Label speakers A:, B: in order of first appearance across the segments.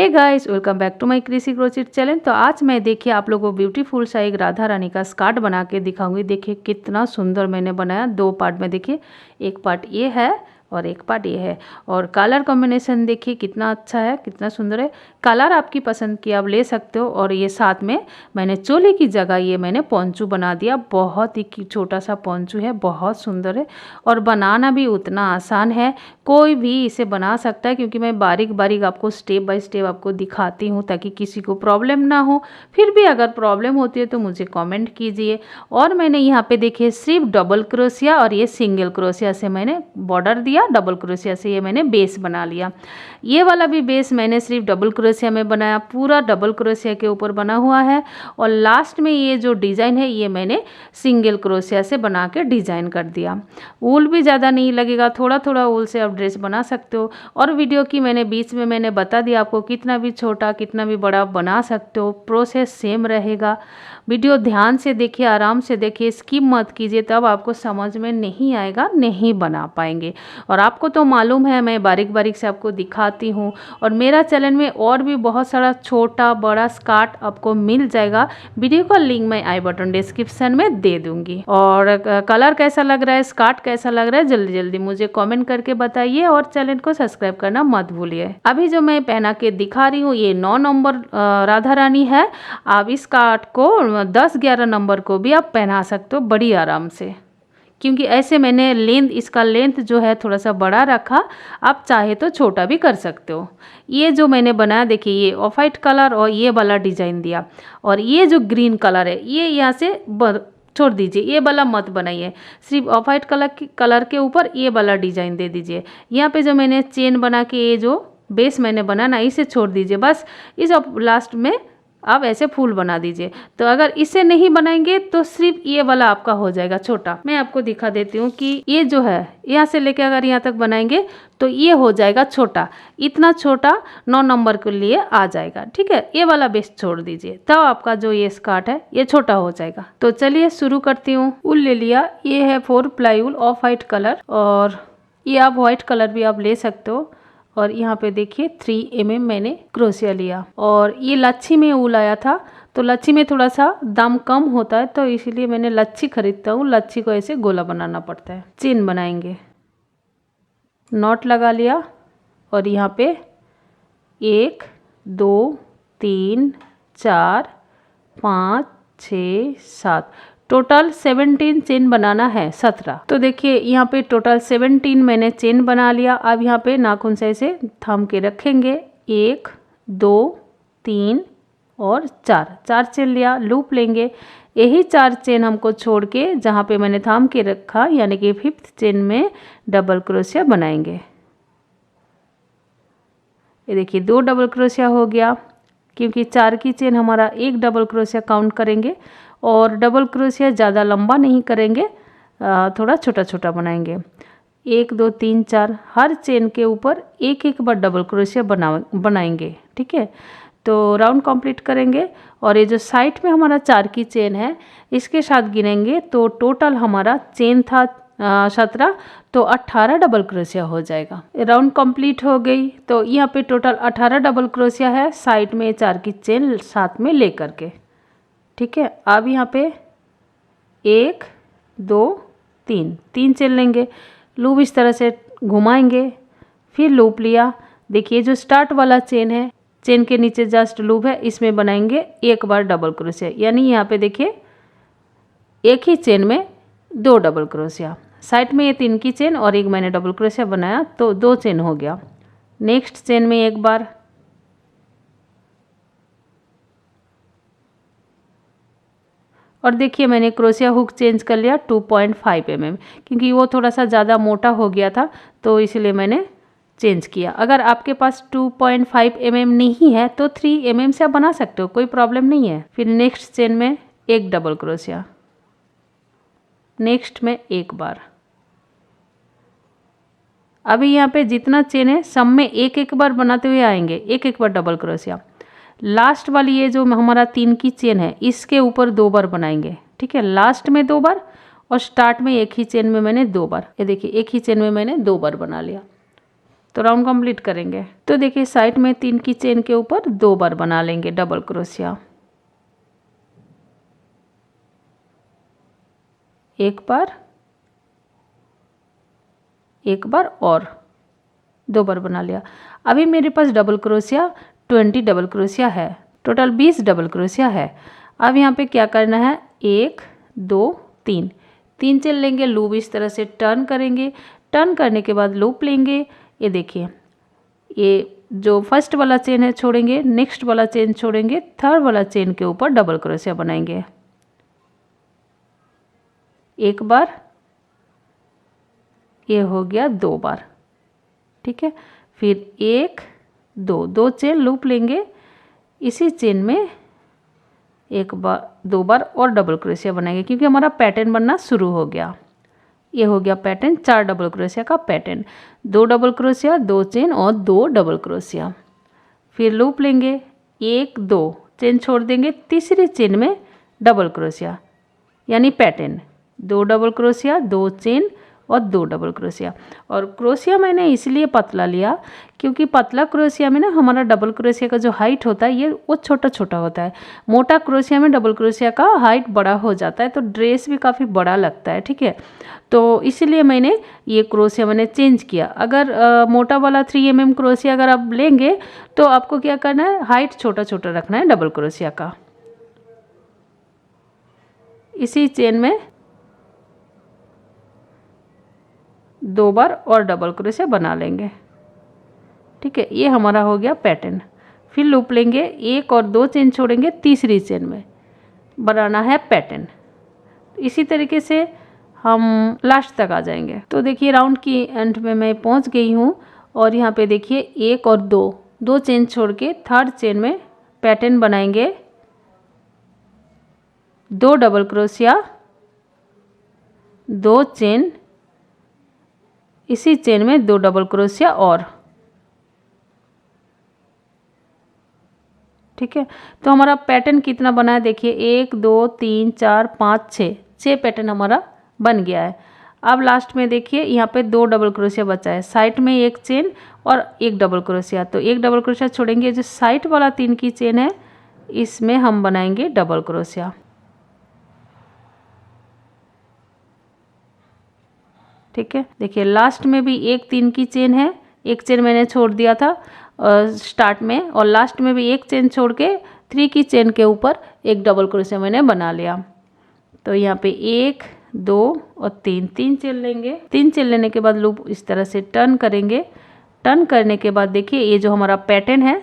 A: Hey guys, welcome back to my Krishi crochet channel. तो आज मैं देखिए आप लोगों को ब्यूटीफुल सा एक राधा रानी का स्कर्ट बना के दिखाऊंगी। देखिए कितना सुंदर मैंने बनाया, 2 पार्ट में। देखिए एक पार्ट ये है और एक पार्ट ये है, और कलर कॉम्बिनेशन देखिए कितना अच्छा है, कितना सुंदर है। कलर आपकी पसंद की आप ले सकते हो। और ये साथ में मैंने चोली की जगह ये मैंने पोंचू बना दिया। बहुत ही छोटा सा पोंचू है, बहुत सुंदर है और बनाना भी उतना आसान है। कोई भी इसे बना सकता है, क्योंकि मैं बारीक बारीक आपको स्टेप बाय स्टेप आपको दिखाती हूँ ताकि किसी को प्रॉब्लम ना हो। फिर भी अगर प्रॉब्लम होती है तो मुझे कमेंट कीजिए। और मैंने यहाँ पे देखिए सिर्फ डबल क्रोशिया और ये सिंगल क्रोशिया से मैंने बॉर्डर दिया, डबल क्रोशिया से ये मैंने बेस बना लिया। ये वाला भी बेस मैंने सिर्फ डबल क्रोशिया में बनाया, पूरा डबल क्रोशिया के ऊपर बना हुआ है। और लास्ट में ये जो डिज़ाइन है ये मैंने सिंगल क्रोशिया से बना के डिज़ाइन कर दिया। ऊल भी ज़्यादा नहीं लगेगा, थोड़ा थोड़ा ऊल से आप ड्रेस बना सकते हो। और वीडियो की मैंने बीच में मैंने बता दिया आपको, कितना भी छोटा कितना भी बड़ा बना सकते हो, प्रोसेस सेम रहेगा। वीडियो ध्यान से देखिए, आराम से देखिए, स्किप मत कीजिए, तब आपको समझ में नहीं आएगा, नहीं बना पाएंगे। और आपको तो मालूम है मैं बारीक बारीक से आपको दिखाती हूँ। और मेरा चैनल में और भी बहुत सारा छोटा बड़ा स्कर्ट आपको मिल जाएगा। वीडियो का लिंक मैं आई बटन डिस्क्रिप्शन में दे दूंगी। और कलर कैसा लग रहा है, स्कर्ट कैसा लग रहा है, जल्दी जल्दी मुझे कमेंट करके बताइए और चैनल को सब्सक्राइब करना मत भूलिए। अभी जो मैं पहना के दिखा रही हूँ ये 9 नंबर राधा रानी है। आप इस स्कर्ट को 10-11 नंबर को भी आप पहना सकते हो बड़ी आराम से, क्योंकि ऐसे मैंने इसका लेंथ जो है थोड़ा सा बड़ा रखा। आप चाहे तो छोटा भी कर सकते हो। ये जो मैंने बनाया देखिए, ये ऑफ वाइट कलर और ये वाला डिजाइन दिया। और ये जो ग्रीन कलर है ये यहाँ से छोड़ दीजिए, ये वाला मत बनाइए, सिर्फ ऑफ वाइट कलर के ऊपर ये वाला डिजाइन दे दीजिए। यहाँ पे जो मैंने चेन बना के ये जो बेस मैंने बनाना, इसे छोड़ दीजिए बस। इस लास्ट में आप ऐसे फूल बना दीजिए। तो अगर इसे नहीं बनाएंगे तो सिर्फ ये वाला आपका हो जाएगा छोटा। मैं आपको दिखा देती हूँ कि ये जो है यहाँ से लेके अगर यहाँ तक बनाएंगे तो ये हो जाएगा छोटा। इतना छोटा 9 नंबर के लिए आ जाएगा, ठीक है। ये वाला बेस छोड़ दीजिए, तब आपका जो ये स्कर्ट है ये छोटा हो जाएगा। तो चलिए शुरू करती हूँ। ऊल ले लिया, ये है 4 ply wool of white colour, और ये आप व्हाइट कलर भी आप ले सकते हो। और यहाँ पे देखिए 3 mm मैंने क्रोशिया लिया। और ये लच्छी में ऊल आया था, तो लच्छी में थोड़ा सा दाम कम होता है, तो इसीलिए मैंने लच्छी खरीदता हूँ। लच्छी को ऐसे गोला बनाना पड़ता है। चेन बनाएंगे, नॉट लगा लिया। और यहाँ पे 1 2 3 4 5 6 7 टोटल 17 चेन बनाना है, 17। तो देखिए यहाँ पे टोटल 17 मैंने चेन बना लिया। अब यहाँ पे नाखून से ऐसे थाम के रखेंगे। 1 2 3 और 4 चेन लिया। लूप लेंगे, यही 4 चेन हमको छोड़ के जहाँ पे मैंने थाम के रखा, यानी कि 5th चेन में डबल क्रोशिया बनाएंगे। ये देखिए 2 डबल क्रोशिया हो गया, क्योंकि 4 की चेन हमारा 1 डबल क्रोशिया काउंट करेंगे। और डबल क्रोशिया ज़्यादा लंबा नहीं करेंगे, थोड़ा छोटा छोटा बनाएंगे। 1 2 3 4 हर चेन के ऊपर एक एक बार डबल क्रोशिया बनाएंगे, ठीक है। तो राउंड कंप्लीट करेंगे। और ये जो साइड में हमारा 4 की चेन है इसके साथ गिनेंगे तो टोटल हमारा चेन था 17, तो 18 डबल क्रोशिया हो जाएगा। राउंड कंप्लीट हो गई। तो यहाँ पे टोटल 18 डबल क्रोशिया है, साइड में 4 की चेन साथ में ले करके, ठीक है। अब यहाँ पे 1 2 3 चेन लेंगे, लूप इस तरह से घुमाएंगे, फिर लूप लिया। देखिए जो स्टार्ट वाला चेन है, चेन के नीचे जस्ट लूप है, इसमें बनाएंगे एक बार डबल क्रोशिया। यानी यहाँ पे देखिए एक ही चेन में 2 डबल क्रोशिया। साइड में ये 3 की चेन और एक मैंने डबल क्रोशिया बनाया, तो 2 चेन हो गया। नेक्स्ट चेन में एक बार, और देखिए मैंने क्रोशिया हुक चेंज कर लिया 2.5 mm, क्योंकि वो थोड़ा सा ज़्यादा मोटा हो गया था, तो इसलिए मैंने चेंज किया। अगर आपके पास 2.5 mm नहीं है तो 3 mm से आप बना सकते हो, कोई प्रॉब्लम नहीं है। फिर नेक्स्ट चेन में एक डबल क्रोशिया, नेक्स्ट में एक बार। अभी यहाँ पे जितना चेन है सब में एक एक बार बनाते हुए आएंगे, एक एक बार डबल क्रोशिया। लास्ट वाली ये जो हमारा 3 की चेन है इसके ऊपर 2 बार बनाएंगे, ठीक है। लास्ट में 2 बार और स्टार्ट में एक ही चेन में मैंने 2 बार। ये देखिए एक ही चेन में मैंने 2 बार बना लिया। तो राउंड कंप्लीट करेंगे। तो देखिए साइड में 3 की चेन के ऊपर 2 बार बना लेंगे डबल क्रोशिया, एक बार और 2 बार बना लिया। अभी मेरे पास डबल क्रोशिया 20 डबल क्रोशिया है, टोटल 20 डबल क्रोशिया है। अब यहाँ पे क्या करना है, 1 2 3 चेन लेंगे, लूप इस तरह से टर्न करेंगे, टर्न करने के बाद लूप लेंगे। ये देखिए ये जो फर्स्ट वाला चेन है छोड़ेंगे, नेक्स्ट वाला चेन छोड़ेंगे, थर्ड वाला चेन के ऊपर डबल क्रोशिया बनाएंगे, एक बार, ये हो गया 2 बार, ठीक है। फिर 1 2 चेन लूप लेंगे, इसी चेन में 1 बार 2 बार और डबल क्रोशिया बनाएंगे, क्योंकि हमारा पैटर्न बनना शुरू हो गया। ये हो गया पैटर्न, 4 डबल क्रोशिया का पैटर्न, 2 डबल क्रोशिया, 2 चेन और 2 डबल क्रोशिया। फिर लूप लेंगे, 1 2 चेन छोड़ देंगे, तीसरी चेन में डबल क्रोशिया यानी पैटर्न, 2 डबल क्रोशिया, 2 चेन और 2 डबल क्रोशिया। और क्रोशिया मैंने इसलिए पतला लिया क्योंकि पतला क्रोशिया में ना हमारा डबल क्रोशिया का जो हाइट होता है ये वो छोटा छोटा होता है, मोटा क्रोशिया में डबल क्रोशिया का हाइट बड़ा हो जाता है, तो ड्रेस भी काफ़ी बड़ा लगता है, ठीक है। तो इसीलिए मैंने ये क्रोशिया मैंने चेंज किया। अगर मोटा वाला 3 mm क्रोशिया अगर आप लेंगे तो आपको क्या करना है, हाइट छोटा छोटा रखना है डबल क्रोशिया का। इसी चेन में 2 बार और डबल क्रोशिया बना लेंगे, ठीक है। ये हमारा हो गया पैटर्न। फिर लूप लेंगे, 1 और 2 चेन छोड़ेंगे, तीसरी चेन में बनाना है पैटर्न। इसी तरीके से हम लास्ट तक आ जाएंगे। तो देखिए राउंड की एंड में मैं पहुंच गई हूँ और यहाँ पे देखिए 1 और 2 चेन छोड़ के थर्ड चेन में पैटर्न बनाएंगे, 2 डबल क्रोशिया, 2 चेन, इसी चेन में 2 डबल क्रोशिया और, ठीक है। तो हमारा पैटर्न कितना बना है देखिए, 1 2 3 4 5 6 पैटर्न हमारा बन गया है। अब लास्ट में देखिए यहाँ पे 2 डबल क्रोशिया बचा है, साइड में 1 चेन और 1 डबल क्रोशिया, तो 1 डबल क्रोशिया छोड़ेंगे, जो साइड वाला 3 की चेन है इसमें हम बनाएंगे डबल क्रोशिया, ठीक है। देखिए लास्ट में भी 1 3 की चेन है, 1 चेन मैंने छोड़ दिया था स्टार्ट में, और लास्ट में भी 1 चेन छोड़ के 3 की चेन के ऊपर 1 डबल क्रोशिया मैंने बना लिया। तो यहाँ पे 1 2 और 3 चेन लेंगे, 3 चेन लेने के बाद लूप इस तरह से टर्न करेंगे। टर्न करने के बाद देखिए ये जो हमारा पैटर्न है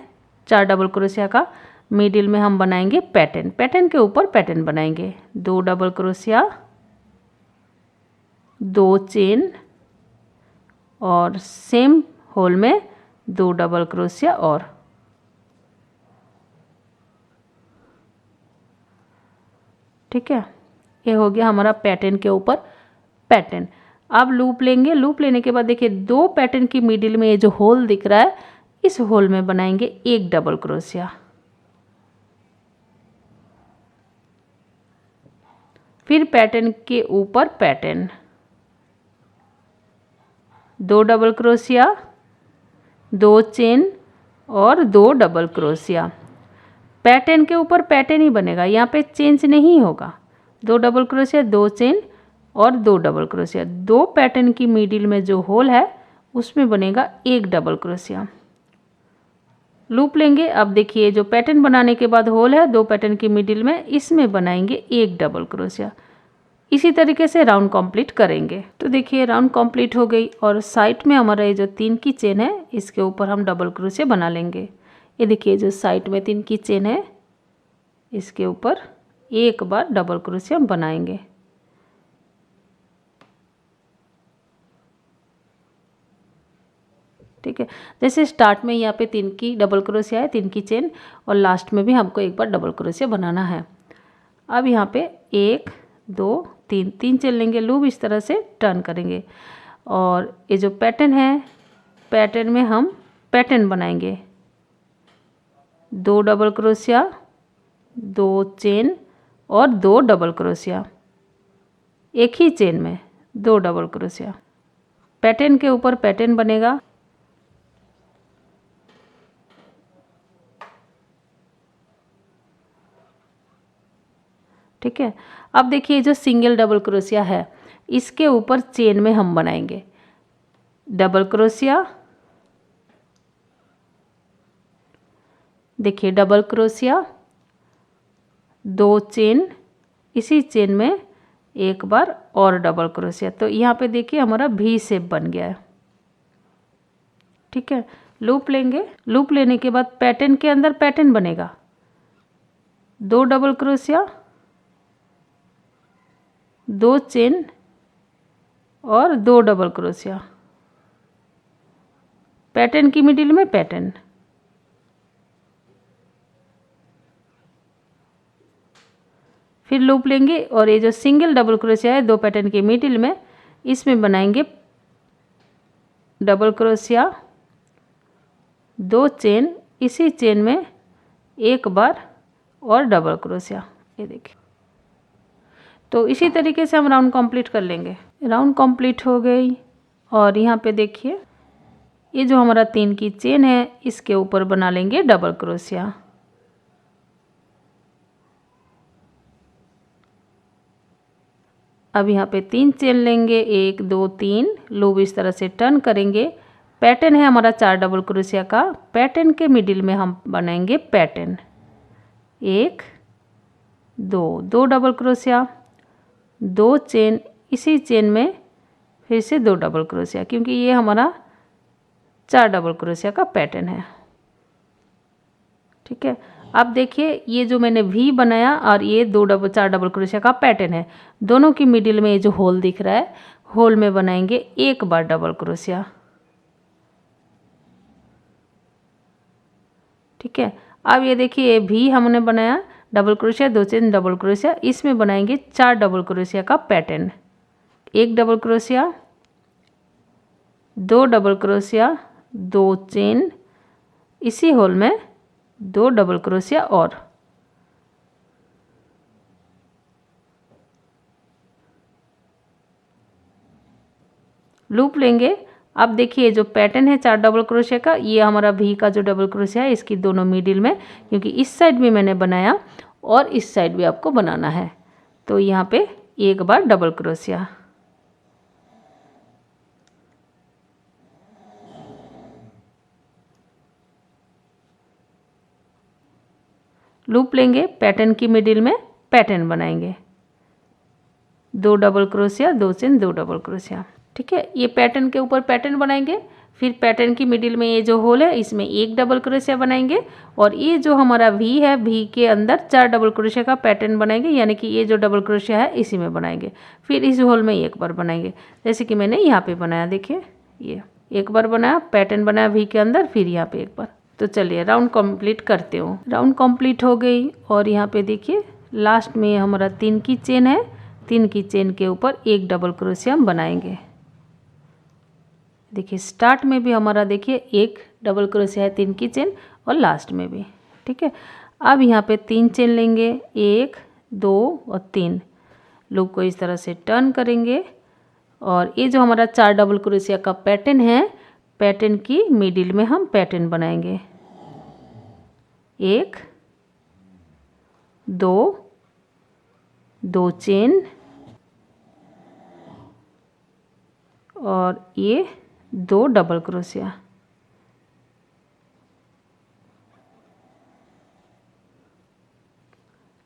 A: 4 डबल क्रोशिया का, मिडिल में हम बनाएंगे पैटर्न, पैटर्न के ऊपर पैटर्न बनाएंगे, 2 डबल क्रोशिया, 2 चेन और सेम होल में 2 डबल क्रोशिया और, ठीक है। ये हो गया हमारा पैटर्न के ऊपर पैटर्न। अब लूप लेंगे, लूप लेने के बाद देखिए 2 पैटर्न की मिडिल में ये जो होल दिख रहा है इस होल में बनाएंगे 1 डबल क्रोशिया, फिर पैटर्न के ऊपर पैटर्न, 2 डबल क्रोशिया, 2 चेन और 2 डबल क्रोशिया। पैटर्न के ऊपर पैटर्न ही बनेगा, यहाँ पे चेंज नहीं होगा, 2 डबल क्रोशिया, 2 चेन और 2 डबल क्रोशिया। 2 पैटर्न की मिडिल में जो होल है उसमें बनेगा 1 डबल क्रोशिया। लूप लेंगे, अब देखिए जो पैटर्न बनाने के बाद होल है 2 पैटर्न की मिडिल में, इसमें बनाएंगे 1 डबल क्रोशिया। इसी तरीके से राउंड कंप्लीट करेंगे। तो देखिए राउंड कंप्लीट हो गई और साइड में हमारा ये जो 3 की चेन है इसके ऊपर हम डबल क्रोशिया बना लेंगे। ये देखिए जो साइड में 3 की चेन है इसके ऊपर 1 बार डबल क्रोशिया बनाएंगे, ठीक है। जैसे स्टार्ट में यहाँ पे 3 की डबल क्रोशिया है, 3 की चेन, और लास्ट में भी हमको 1 बार डबल क्रोशिया बनाना है। अब यहाँ पे 1 2 3 चेन लेंगे, लूप इस तरह से टर्न करेंगे और ये जो पैटर्न है पैटर्न में हम पैटर्न बनाएंगे, 2 डबल क्रोशिया, 2 चेन और 2 डबल क्रोशिया, एक ही चेन में 2 डबल क्रोशिया। पैटर्न के ऊपर पैटर्न बनेगा, ठीक है। अब देखिए जो सिंगल डबल क्रोशिया है इसके ऊपर चेन में हम बनाएंगे डबल क्रोशिया, देखिए डबल क्रोशिया, 2 चेन, इसी चेन में एक बार और डबल क्रोशिया। तो यहाँ पे देखिए हमारा वी शेप बन गया है। ठीक है, लूप लेंगे, लूप लेने के बाद पैटर्न के अंदर पैटर्न बनेगा 2 डबल क्रोशिया, 2 चेन और 2 डबल क्रोशिया, पैटर्न की मिडिल में पैटर्न। फिर लूप लेंगे और ये जो सिंगल डबल क्रोशिया है 2 पैटर्न के मिडिल में, इसमें बनाएंगे डबल क्रोशिया, 2 चेन, इसी चेन में एक बार और डबल क्रोशिया। ये देखिए, तो इसी तरीके से हम राउंड कंप्लीट कर लेंगे। राउंड कंप्लीट हो गई और यहाँ पे देखिए ये जो हमारा 3 की चेन है इसके ऊपर बना लेंगे डबल क्रोशिया। अब यहाँ पे 3 चेन लेंगे, 1 2 3, लूप इस तरह से टर्न करेंगे। पैटर्न है हमारा 4 डबल क्रोशिया का, पैटर्न के मिडिल में हम बनाएंगे पैटर्न 1 2, 2 डबल क्रोशिया, 2 चेन, इसी चेन में फिर से 2 डबल क्रोशिया, क्योंकि ये हमारा 4 डबल क्रोशिया का पैटर्न है। ठीक है, अब देखिए ये जो मैंने वी बनाया और ये 4 डबल क्रोशिया का पैटर्न है, दोनों की मिडिल में ये जो होल दिख रहा है, होल में बनाएंगे एक बार डबल क्रोशिया। ठीक है, अब ये देखिए ये वी हमने बनाया, डबल क्रोशिया, 2 चेन, डबल क्रोशिया, इसमें बनाएंगे 4 डबल क्रोशिया का पैटर्न। 1 डबल क्रोशिया, 2 डबल क्रोशिया, 2 चेन, इसी होल में 2 डबल क्रोशिया और। लूप लेंगे। अब देखिए जो पैटर्न है 4 डबल क्रोशिया का, ये हमारा वी का जो डबल क्रोशिया है इसकी दोनों मिडिल में, क्योंकि इस साइड भी मैंने बनाया और इस साइड भी आपको बनाना है, तो यहाँ पे एक बार डबल क्रोशिया। लूप लेंगे, पैटर्न की मिडिल में पैटर्न बनाएंगे 2 डबल क्रोशिया, 2 चेन, 2 डबल क्रोशिया। ठीक है, ये पैटर्न के ऊपर पैटर्न बनाएंगे, फिर पैटर्न की मिडिल में ये जो होल है इसमें 1 डबल क्रोशिया बनाएंगे और ये जो हमारा वी है, वी के अंदर 4 डबल क्रोशिया का पैटर्न बनाएंगे, यानी कि ये जो डबल क्रोशिया है इसी में बनाएंगे। फिर इस होल में एक बार बनाएंगे, जैसे कि मैंने यहाँ पे बनाया, देखिए ये एक बार बनाया, पैटर्न बनाया वी के अंदर, फिर यहाँ पे एक बार। तो चलिए राउंड कंप्लीट करते हो। राउंड कंप्लीट हो गई और यहाँ पे देखिए लास्ट में हमारा 3 की चेन है, 3 की चेन के ऊपर 1 डबल क्रोशिया हम बनाएंगे। देखिए स्टार्ट में भी हमारा देखिए 1 डबल क्रोशिया है 3 की चेन और लास्ट में भी। ठीक है, अब यहाँ पे 3 चेन लेंगे, 1 2 और 3, लूप को इस तरह से टर्न करेंगे और ये जो हमारा 4 डबल क्रोशिया का पैटर्न है, पैटर्न की मिडिल में हम पैटर्न बनाएंगे 1 2, 2 चेन और ये 2 डबल क्रोशिया।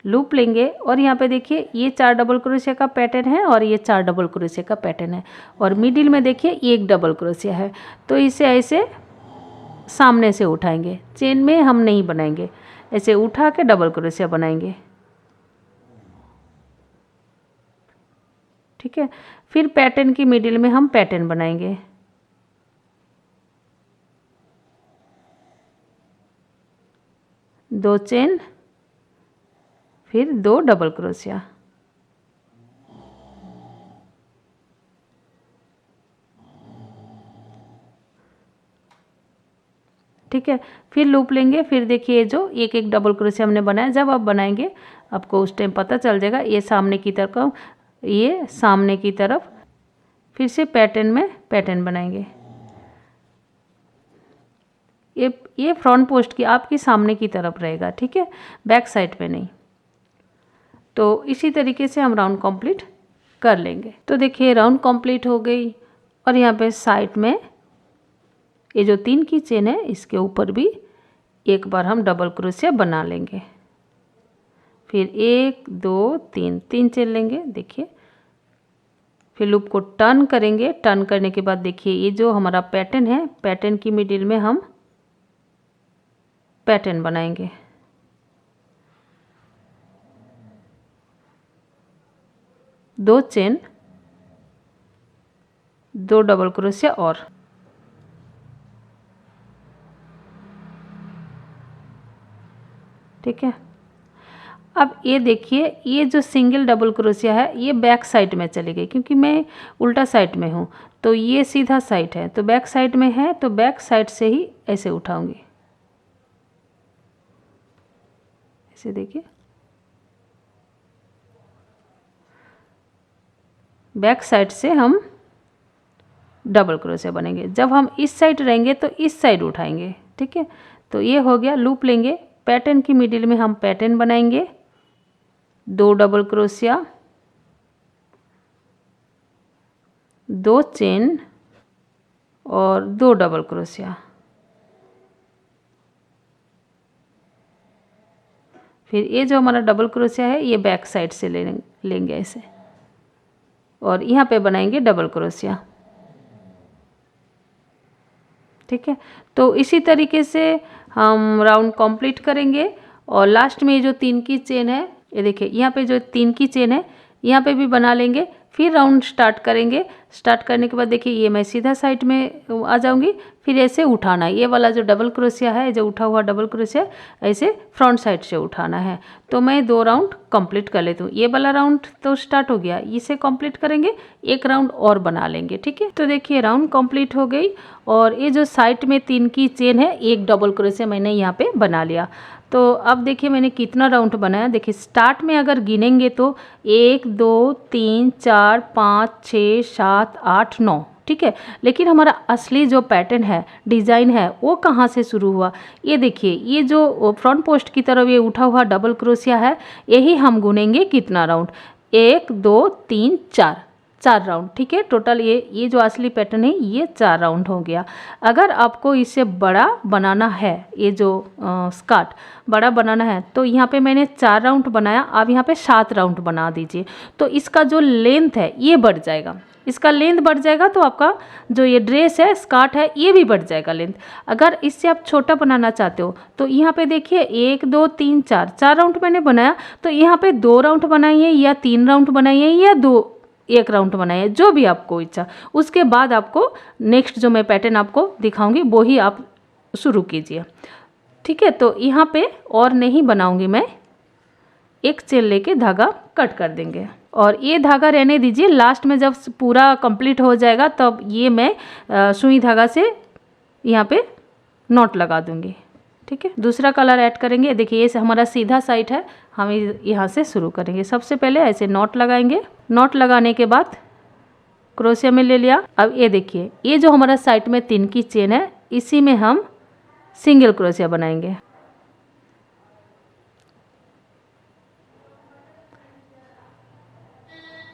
A: लूप लेंगे और यहाँ पे देखिए ये 4 डबल क्रोशिया का पैटर्न है और ये 4 डबल क्रोशिया का पैटर्न है और मिडिल में देखिए 1 डबल क्रोशिया है, तो इसे ऐसे सामने से उठाएंगे, चेन में हम नहीं बनाएंगे, ऐसे उठा के डबल क्रोशिया बनाएंगे। ठीक है, फिर पैटर्न की मिडिल में हम पैटर्न बनाएंगे, दो चेन, फिर 2 डबल क्रोशिया। ठीक है, फिर लूप लेंगे, फिर देखिए जो एक एक डबल क्रोशिया हमने बनाया, जब आप बनाएंगे आपको उस टाइम पता चल जाएगा, ये सामने की तरफ, ये सामने की तरफ फिर से पैटर्न में पैटर्न बनाएंगे। ये फ्रंट पोस्ट की आपकी सामने की तरफ रहेगा, ठीक है, बैक साइड पे नहीं। तो इसी तरीके से हम राउंड कंप्लीट कर लेंगे। तो देखिए राउंड कंप्लीट हो गई और यहाँ पे साइड में ये जो 3 की चेन है इसके ऊपर भी एक बार हम डबल क्रोशिया बना लेंगे। फिर 1 2 3 चेन लेंगे। देखिए फिर लूप को टर्न करेंगे। टर्न करने के बाद देखिए ये जो हमारा पैटर्न है, पैटर्न की मिडिल में हम पैटर्न बनाएंगे। दो चेन, 2 डबल क्रोशिया और ठीक है। अब ये देखिए ये जो सिंगल डबल क्रोशिया है ये बैक साइड में चली गई, क्योंकि मैं उल्टा साइड में हूँ तो ये सीधा साइड है, तो बैक साइड में है तो बैक साइड से ही ऐसे उठाऊंगी। ऐसे देखिए बैक साइड से हम डबल क्रोशिया बनेंगे। जब हम इस साइड रहेंगे तो इस साइड उठाएंगे। ठीक है, तो ये हो गया। लूप लेंगे, पैटर्न की मिडिल में हम पैटर्न बनाएंगे। 2 डबल क्रोशिया, 2 चेन और 2 डबल क्रोशिया। फिर ये जो हमारा डबल क्रोशिया है ये बैक साइड से लेंगे ऐसे, और यहाँ पे बनाएंगे डबल क्रोशिया। ठीक है, तो इसी तरीके से हम राउंड कंप्लीट करेंगे। और लास्ट में ये जो 3 की चेन है, ये देखिए यहाँ पे जो 3 की चेन है यहाँ पे भी बना लेंगे। फिर राउंड स्टार्ट करेंगे। स्टार्ट करने के बाद देखिए ये मैं सीधा साइड में आ जाऊंगी। फिर ऐसे उठाना है, ये वाला जो डबल क्रोशिया है, जो उठा हुआ डबल क्रोशिया ऐसे फ्रंट साइड से उठाना है। तो मैं 2 राउंड कंप्लीट कर लेती हूँ। ये वाला राउंड तो स्टार्ट हो गया, इसे कंप्लीट करेंगे, एक राउंड और बना लेंगे। ठीक है, तो देखिए राउंड कंप्लीट हो गई। और ये जो साइड में 3 की चेन है, एक डबल क्रोशिया मैंने यहाँ पे बना लिया। तो अब देखिए मैंने कितना राउंड बनाया। देखिए स्टार्ट में अगर गिनेंगे तो 1 2 3 4 5 6 7 8 9। ठीक है, लेकिन हमारा असली जो पैटर्न है, डिज़ाइन है, वो कहाँ से शुरू हुआ? ये देखिए ये जो फ्रंट पोस्ट की तरफ ये उठा हुआ डबल क्रोशिया है, यही हम गुनेंगे कितना राउंड, 1 2 3 4 राउंड। ठीक है, टोटल ये जो असली पैटर्न है ये 4 राउंड हो गया। अगर आपको इससे बड़ा बनाना है, ये जो स्कर्ट बड़ा बनाना है, तो यहाँ पे मैंने 4 राउंड बनाया, आप यहाँ पे 7 राउंड बना दीजिए। तो इसका जो लेंथ है ये बढ़ जाएगा, इसका लेंथ बढ़ जाएगा, तो आपका जो ये ड्रेस है, स्कर्ट है, ये भी बढ़ जाएगा लेंथ। अगर इससे आप छोटा बनाना चाहते हो तो यहाँ पे देखिए 1 2 3 4 राउंड मैंने बनाया, तो यहाँ पे 2 राउंड बनाइए या 3 राउंड बनाइए या 1 राउंड बनाइए, जो भी आपको इच्छा। उसके बाद आपको नेक्स्ट जो मैं पैटर्न आपको दिखाऊंगी वो ही आप शुरू कीजिए। ठीक है, तो यहाँ पे और नहीं बनाऊंगी मैं, एक चेन लेके धागा कट कर देंगे और ये धागा रहने दीजिए। लास्ट में जब पूरा कंप्लीट हो जाएगा तब ये मैं सुई धागा से यहाँ पे नॉट लगा दूंगी। ठीक है, दूसरा कलर ऐड करेंगे। देखिए ये हमारा सीधा साइड है, हम यहाँ से शुरू करेंगे। सबसे पहले ऐसे नॉट लगाएंगे। नॉट लगाने के बाद क्रोशिया में ले लिया। अब ये देखिए ये जो हमारा साइड में 3 की चेन है, इसी में हम सिंगल क्रोशिया बनाएंगे।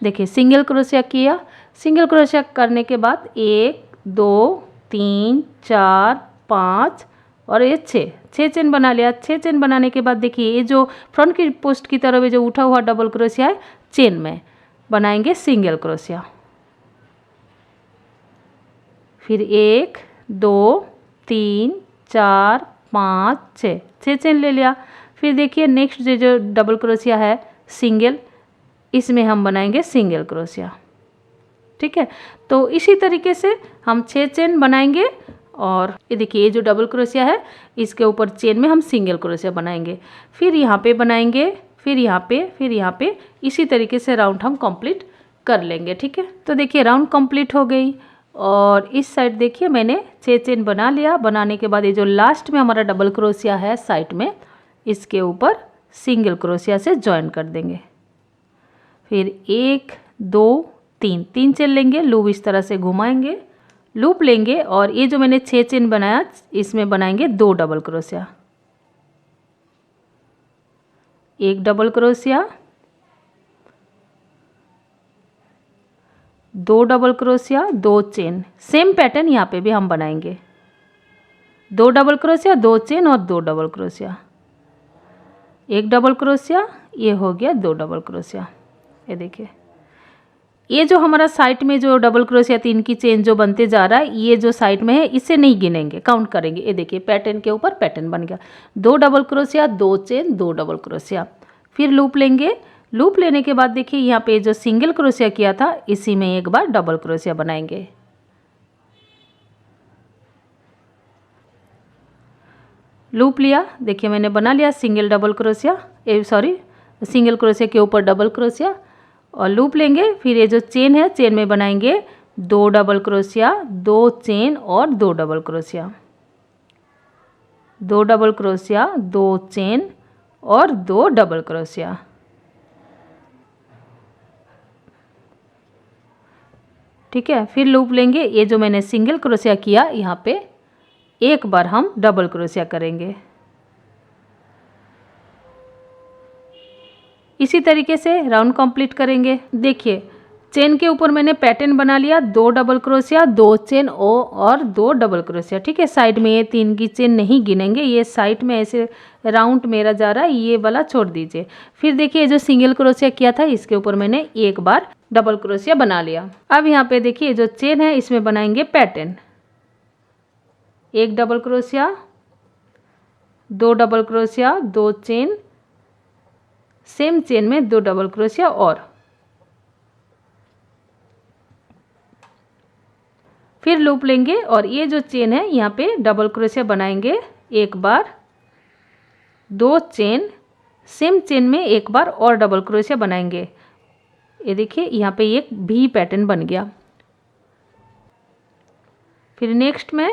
A: देखिए सिंगल क्रोशिया किया। सिंगल क्रोशिया करने के बाद 1 2 3 4 5 और ये 6 चेन बना लिया। 6 चेन बनाने के बाद देखिए ये जो फ्रंट की पोस्ट की तरफ जो उठा हुआ डबल क्रोशिया है, चेन में बनाएंगे सिंगल क्रोशिया। फिर 1 2 3 4 5 6 चेन ले लिया। फिर देखिए नेक्स्ट जो डबल क्रोशिया है सिंगल, इसमें हम बनाएंगे सिंगल क्रोशिया। ठीक है, तो इसी तरीके से हम 6 चेन बनाएंगे। और ये देखिए ये जो डबल क्रोशिया है इसके ऊपर चेन में हम सिंगल क्रोशिया बनाएंगे। फिर यहाँ पे बनाएंगे, फिर यहाँ पे, फिर यहाँ पे। इसी तरीके से राउंड हम कंप्लीट कर लेंगे। ठीक है, तो देखिए राउंड कंप्लीट हो गई। और इस साइड देखिए मैंने 6 चेन बना लिया। बनाने के बाद ये जो लास्ट में हमारा डबल क्रोशिया है साइड में, इसके ऊपर सिंगल क्रोशिया से ज्वाइन कर देंगे। फिर 1 2 3 चेन लेंगे, लूप इस तरह से घुमाएंगे, लूप लेंगे और ये जो मैंने 6 चेन बनाया इसमें बनाएंगे 2 डबल क्रोशिया। 1 डबल क्रोशिया, 2 डबल क्रोशिया 2 चेन। सेम पैटर्न यहाँ पे भी हम बनाएंगे, 2 डबल क्रोशिया 2 चेन और 2 डबल क्रोशिया, 1 डबल क्रोशिया, ये हो गया 2 डबल क्रोशिया। ये देखिए, ये जो हमारा साइड में जो डबल क्रोशिया 3 की चेन जो बनते जा रहा है, ये जो साइड में है इसे नहीं गिनेंगे, काउंट करेंगे। ये देखिए पैटर्न के ऊपर पैटर्न बन गया, 2 डबल क्रोशिया 2 चेन 2 डबल क्रोशिया। फिर लूप लेंगे, लूप लेने के बाद देखिए यहाँ पे जो सिंगल क्रोशिया किया था इसी में एक बार डबल क्रोशिया बनाएंगे। लूप लिया, देखिए मैंने बना लिया single double crochet, single crochet के ऊपर डबल क्रोशिया, और लूप लेंगे। फिर ये जो चेन है, चेन में बनाएंगे 2 डबल क्रोशिया 2 चेन और 2 डबल क्रोशिया, 2 डबल क्रोशिया 2 चेन और 2 डबल क्रोशिया। ठीक है, फिर लूप लेंगे। ये जो मैंने सिंगल क्रोशिया किया यहाँ पे एक बार हम डबल क्रोशिया करेंगे। इसी तरीके से राउंड कंप्लीट करेंगे। देखिए चेन के ऊपर मैंने पैटर्न बना लिया, 2 डबल क्रोशिया 2 चेन और 2 डबल क्रोशिया। ठीक है, साइड में ये 3 की चेन नहीं गिनेंगे, ये साइड में ऐसे राउंड मेरा जा रहा है, ये वाला छोड़ दीजिए। फिर देखिए जो सिंगल क्रोशिया किया था इसके ऊपर मैंने एक बार डबल क्रोशिया बना लिया। अब यहाँ पे देखिए जो चेन है इसमें बनाएंगे पैटर्न, 1 डबल क्रोशिया 2 डबल क्रोशिया 2 चेन, सेम चेन में 2 डबल क्रोशिया, और फिर लूप लेंगे और ये जो चेन है यहाँ पे डबल क्रोशिया बनाएंगे एक बार, 2 चेन, सेम चेन में एक बार और डबल क्रोशिया बनाएंगे। ये देखिए यहाँ पे एक भी पैटर्न बन गया। फिर नेक्स्ट में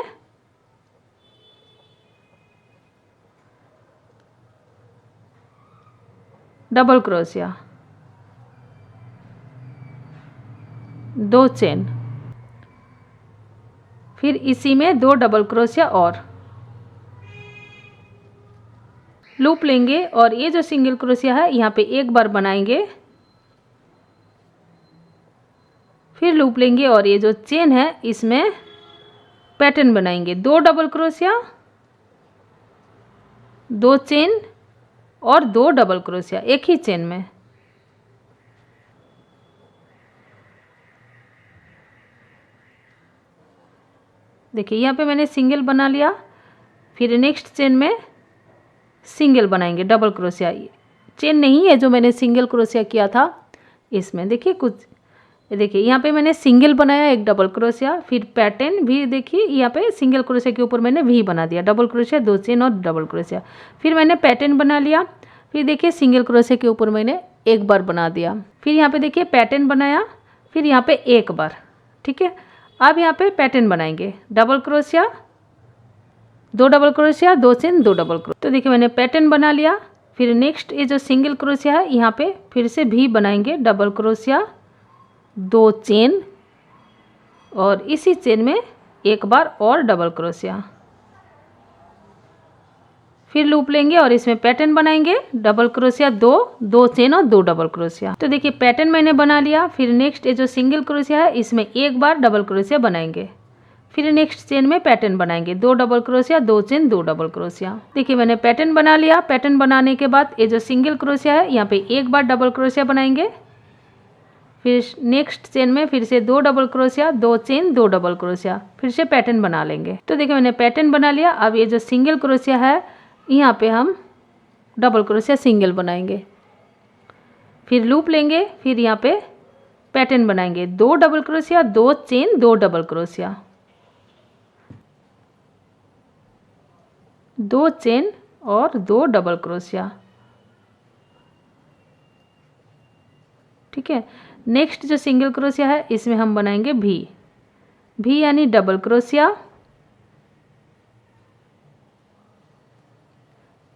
A: डबल क्रोशिया 2 चेन, फिर इसी में 2 डबल क्रोशिया और लूप लेंगे और ये जो सिंगल क्रोशिया है यहाँ पे एक बार बनाएंगे, फिर लूप लेंगे और ये जो चेन है इसमें पैटर्न बनाएंगे, 2 डबल क्रोशिया 2 चेन और 2 डबल क्रोशिया एक ही चेन में। देखिए यहाँ पे मैंने सिंगल बना लिया, फिर नेक्स्ट चेन में सिंगल बनाएंगे, डबल क्रोशिया, चेन नहीं है जो मैंने सिंगल क्रोशिया किया था इसमें। देखिए कुछ, देखिए यहाँ पे मैंने सिंगल बनाया, 1 डबल क्रोशिया, फिर पैटर्न भी देखिए यहाँ पे सिंगल क्रोशिया के ऊपर मैंने वी बना दिया, डबल क्रोशिया 2 चेन और डबल क्रोशिया, फिर मैंने पैटर्न बना लिया, फिर देखिए सिंगल क्रोशिया के ऊपर मैंने एक बार बना दिया, फिर यहाँ पे देखिए पैटर्न बनाया, फिर यहाँ पे एक बार। ठीक है, अब यहाँ पे पैटर्न बनाएंगे, डबल क्रोशिया 2 डबल क्रोशिया 2 चेन 2 डबल क्रोशिया। तो देखिए मैंने पैटर्न बना लिया, फिर नेक्स्ट ये जो सिंगल क्रोशिया है यहाँ पे फिर से भी बनाएंगे, डबल क्रोशिया 2 चेन और इसी चेन में एक बार और डबल क्रोशिया, फिर लूप लेंगे और इसमें पैटर्न बनाएंगे, डबल क्रोशिया 2 चेन और 2 डबल क्रोशिया। तो देखिए पैटर्न मैंने बना लिया, फिर नेक्स्ट ये जो सिंगल क्रोशिया है इसमें एक बार डबल क्रोशिया बनाएंगे, फिर नेक्स्ट चेन में पैटर्न बनाएंगे, 2 डबल क्रोशिया 2 चेन 2 डबल क्रोशिया। देखिए मैंने पैटर्न बना लिया, पैटर्न बनाने के बाद ये जो सिंगल क्रोशिया है यहाँ पे एक बार डबल क्रोशिया बनाएंगे, फिर नेक्स्ट चेन में फिर से 2 डबल क्रोशिया 2 चेन 2 डबल क्रोशिया, फिर से पैटर्न बना लेंगे। तो देखिए मैंने पैटर्न बना लिया। अब ये जो सिंगल क्रोशिया है यहाँ पे हम डबल क्रोशिया सिंगल बनाएंगे, फिर लूप लेंगे, फिर यहाँ पे पैटर्न बनाएंगे, 2 डबल क्रोशिया 2 चेन 2 डबल क्रोशिया, 2 चेन और 2 डबल क्रोशिया। ठीक है, नेक्स्ट जो सिंगल क्रोशिया है इसमें हम बनाएंगे भी यानी डबल क्रोशिया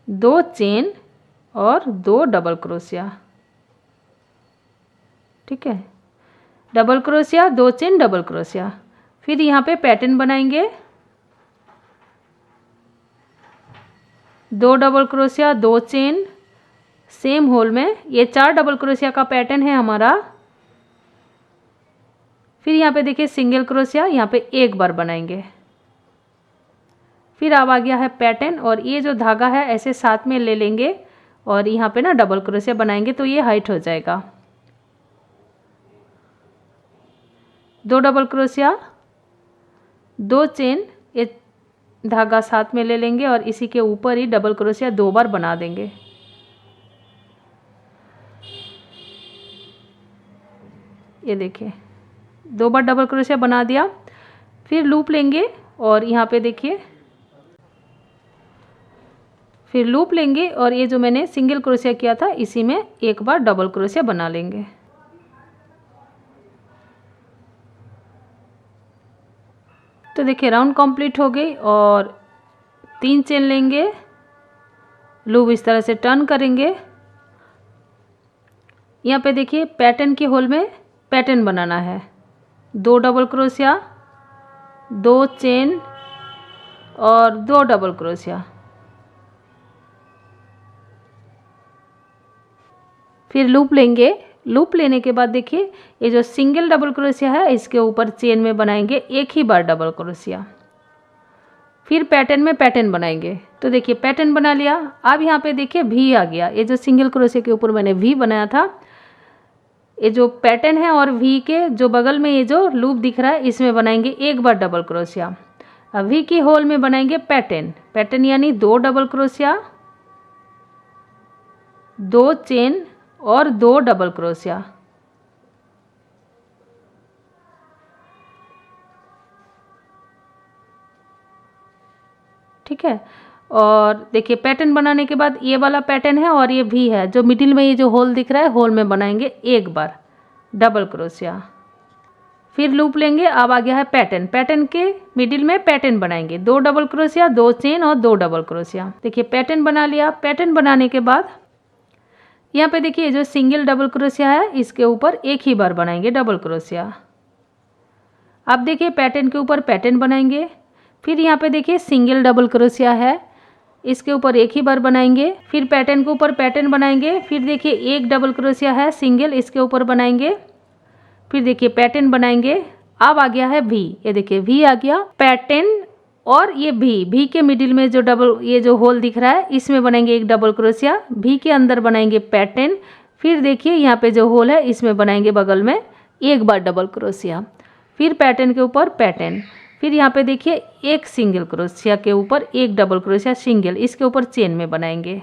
A: 2 चेन और 2 डबल क्रोशिया। ठीक है, डबल क्रोशिया 2 चेन डबल क्रोशिया, फिर यहाँ पे पैटर्न बनाएंगे, 2 डबल क्रोशिया 2 चेन, सेम होल में ये 4 डबल क्रोशिया का पैटर्न है हमारा, फिर यहाँ पे देखिए सिंगल क्रोशिया यहाँ पे एक बार बनाएंगे। फिर अब आ गया है पैटर्न, और ये जो धागा है ऐसे साथ में ले लेंगे और यहाँ पे ना डबल क्रोशिया बनाएंगे तो ये हाइट हो जाएगा। 2 डबल क्रोशिया, 2 चेन, ये धागा साथ में ले लेंगे और इसी के ऊपर ही डबल क्रोशिया 2 बार बना देंगे। ये देखिए 2 बार डबल क्रोशिया बना दिया। फिर लूप लेंगे और यहाँ पे देखिए फिर लूप लेंगे और ये जो मैंने सिंगल क्रोशिया किया था इसी में एक बार डबल क्रोशिया बना लेंगे। तो देखिए राउंड कंप्लीट हो गई और 3 चेन लेंगे, लूप इस तरह से टर्न करेंगे। यहाँ पे देखिए पैटर्न के होल में पैटर्न बनाना है। 2 डबल क्रोशिया, 2 चेन और 2 डबल क्रोशिया। फिर लूप लेंगे। लूप लेने के बाद देखिए ये जो सिंगल डबल क्रोशिया है इसके ऊपर चेन में बनाएंगे एक ही बार डबल क्रोशिया। फिर पैटर्न में पैटर्न बनाएंगे। तो देखिए पैटर्न बना लिया। अब यहाँ पे देखिए वी आ गया। ये जो सिंगल क्रोशिया के ऊपर मैंने वी बनाया था, ये जो पैटर्न है और वी के जो बगल में ये जो लूप दिख रहा है इसमें बनाएंगे एक बार डबल क्रोशिया। अब वी की होल में बनाएंगे पैटर्न। पैटर्न यानी 2 डबल क्रोशिया, 2 चेन और 2 डबल क्रोशिया। ठीक है। और देखिए पैटर्न बनाने के बाद ये वाला पैटर्न है और ये भी है, जो मिडिल में ये जो होल दिख रहा है होल में बनाएंगे एक बार डबल क्रोशिया। फिर लूप लेंगे। अब आ गया है पैटर्न। पैटर्न के मिडिल में पैटर्न बनाएंगे 2 डबल क्रोशिया, 2 चेन और 2 डबल क्रोशिया। देखिए पैटर्न बना लिया। पैटर्न बनाने के बाद यहाँ पे देखिए जो सिंगल डबल क्रोशिया है इसके ऊपर एक ही बार बनाएंगे डबल क्रोशिया। अब देखिए पैटर्न के ऊपर पैटर्न बनाएंगे। फिर यहाँ पे देखिए सिंगल डबल क्रोशिया है, इसके ऊपर एक ही बार बनाएंगे। फिर पैटर्न के ऊपर पैटर्न बनाएंगे। फिर देखिए एक डबल क्रोशिया है सिंगल, इसके ऊपर बनाएंगे। फिर देखिए पैटर्न बनाएंगे। अब आ गया है वी। ये देखिए वी आ गया। पैटर्न और ये वी के मिडिल में जो डबल ये जो होल दिख रहा है इसमें बनाएंगे एक डबल क्रोशिया। वी के अंदर बनाएंगे पैटर्न। फिर देखिए यहाँ पे जो होल है इसमें बनाएंगे बगल में एक बार डबल क्रोशिया। फिर पैटर्न के ऊपर पैटर्न। फिर यहाँ पे देखिए एक सिंगल क्रोशिया के ऊपर एक डबल क्रोशिया सिंगल, इसके ऊपर चेन में बनाएंगे।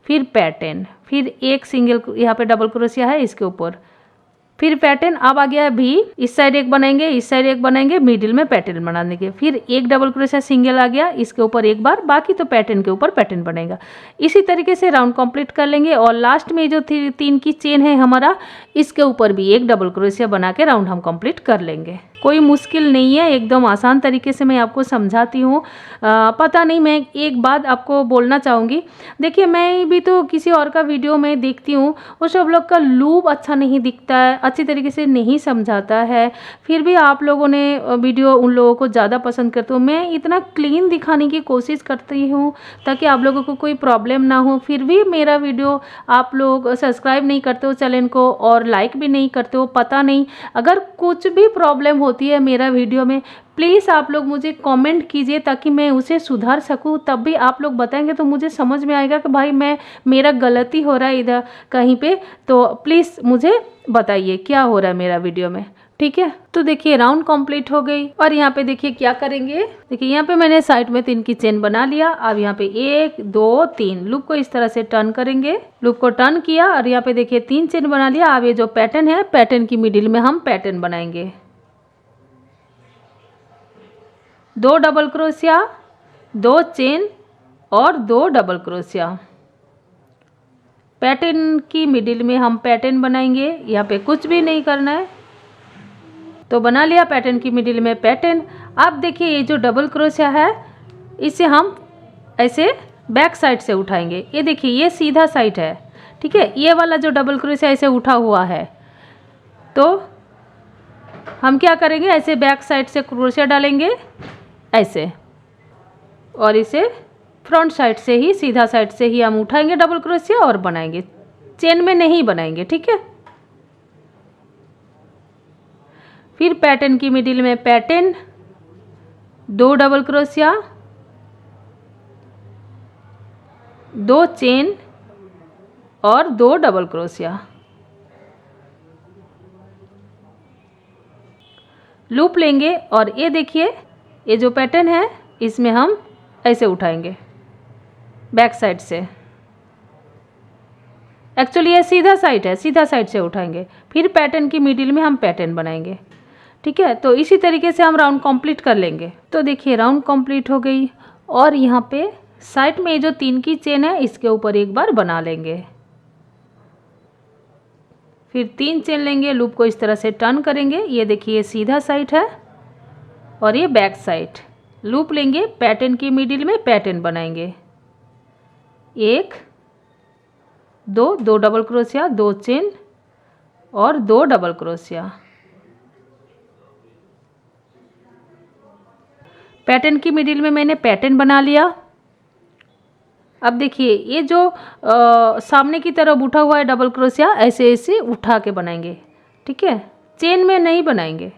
A: फिर पैटर्न, फिर एक सिंगल यहाँ पे डबल क्रोशिया है इसके ऊपर, फिर पैटर्न। अब आ गया भी, इस साइड एक बनाएंगे, इस साइड एक बनाएंगे, मिडिल में पैटर्न बना देंगे। फिर एक डबल क्रोशिया सिंगल आ गया, इसके ऊपर एक बार, बाकी तो पैटर्न के ऊपर पैटर्न बनेगा। इसी तरीके से राउंड कंप्लीट कर लेंगे। और लास्ट में जो 3 की चेन है हमारा, इसके ऊपर भी एक डबल क्रोशिया बना के राउंड हम कंप्लीट कर लेंगे। कोई मुश्किल नहीं है, एकदम आसान तरीके से मैं आपको समझाती हूँ। पता नहीं, मैं एक बात आपको बोलना चाहूँगी। देखिए मैं भी तो किसी और का वीडियो में देखती हूँ, वो सब लोग का लूप अच्छा नहीं दिखता है, अच्छी तरीके से नहीं समझाता है, फिर भी आप लोगों ने वीडियो उन लोगों को ज़्यादा पसंद करते हो। मैं इतना क्लीन दिखाने की कोशिश करती हूँ ताकि आप लोगों को कोई प्रॉब्लम ना हो, फिर भी मेरा वीडियो आप लोग सब्सक्राइब नहीं करते हो चैनल को और लाइक भी नहीं करते हो। पता नहीं, अगर कुछ भी प्रॉब्लम होती है मेरा वीडियो में, प्लीज़ आप लोग मुझे कमेंट कीजिए ताकि मैं उसे सुधार सकूं। तब भी आप लोग बताएंगे तो मुझे समझ में आएगा कि भाई मेरा गलती हो रहा है इधर कहीं पे, तो प्लीज़ मुझे बताइए क्या हो रहा है मेरा वीडियो में। ठीक है, तो देखिए राउंड कंप्लीट हो गई। और यहाँ पे देखिए क्या करेंगे, देखिए यहाँ पे मैंने साइड में 3 की चेन बना लिया। अब यहाँ पे 1 2 3 लूप को इस तरह से टर्न करेंगे। लूप को टर्न किया और यहाँ पे देखिए 3 चेन बना लिया। अब ये जो पैटर्न है, पैटर्न की मिडिल में हम पैटर्न बनाएंगे। 2 डबल क्रोशिया, 2 चेन और 2 डबल क्रोशिया। पैटर्न की मिडिल में हम पैटर्न बनाएंगे। यहाँ पे कुछ भी नहीं करना है, तो बना लिया पैटर्न की मिडिल में पैटर्न। अब देखिए ये जो डबल क्रोशिया है इसे हम ऐसे बैक साइड से उठाएंगे। ये देखिए ये सीधा साइड है, ठीक है। ये वाला जो डबल क्रोशिया ऐसे उठा हुआ है, तो हम क्या करेंगे, ऐसे बैक साइड से क्रोशिया डालेंगे ऐसे, और इसे फ्रंट साइड से ही सीधा साइड से ही हम उठाएंगे डबल क्रोशिया और बनाएंगे, चेन में नहीं बनाएंगे, ठीक है। फिर पैटर्न की मिडिल में पैटर्न, 2 डबल क्रोशिया, 2 चेन और 2 डबल क्रोशिया। लूप लेंगे और ये देखिए ये जो पैटर्न है इसमें हम ऐसे उठाएंगे बैक साइड से। एक्चुअली ये सीधा साइड है, सीधा साइड से उठाएंगे। फिर पैटर्न की मिडिल में हम पैटर्न बनाएंगे। ठीक है, तो इसी तरीके से हम राउंड कंप्लीट कर लेंगे। तो देखिए राउंड कंप्लीट हो गई और यहाँ पे साइड में जो 3 की चेन है इसके ऊपर एक बार बना लेंगे। फिर 3 चेन लेंगे, लूप को इस तरह से टर्न करेंगे। ये देखिए सीधा साइड है और ये बैक साइड। लूप लेंगे, पैटर्न की मिडिल में पैटर्न बनाएंगे। 1 2 डबल क्रोशिया, 2 चेन और 2 डबल क्रोशिया। पैटर्न की मिडिल में मैंने पैटर्न बना लिया। अब देखिए ये जो सामने की तरफ उठा हुआ है डबल क्रोशिया, ऐसे ऐसे उठा के बनाएंगे। ठीक है, चेन में नहीं बनाएंगे।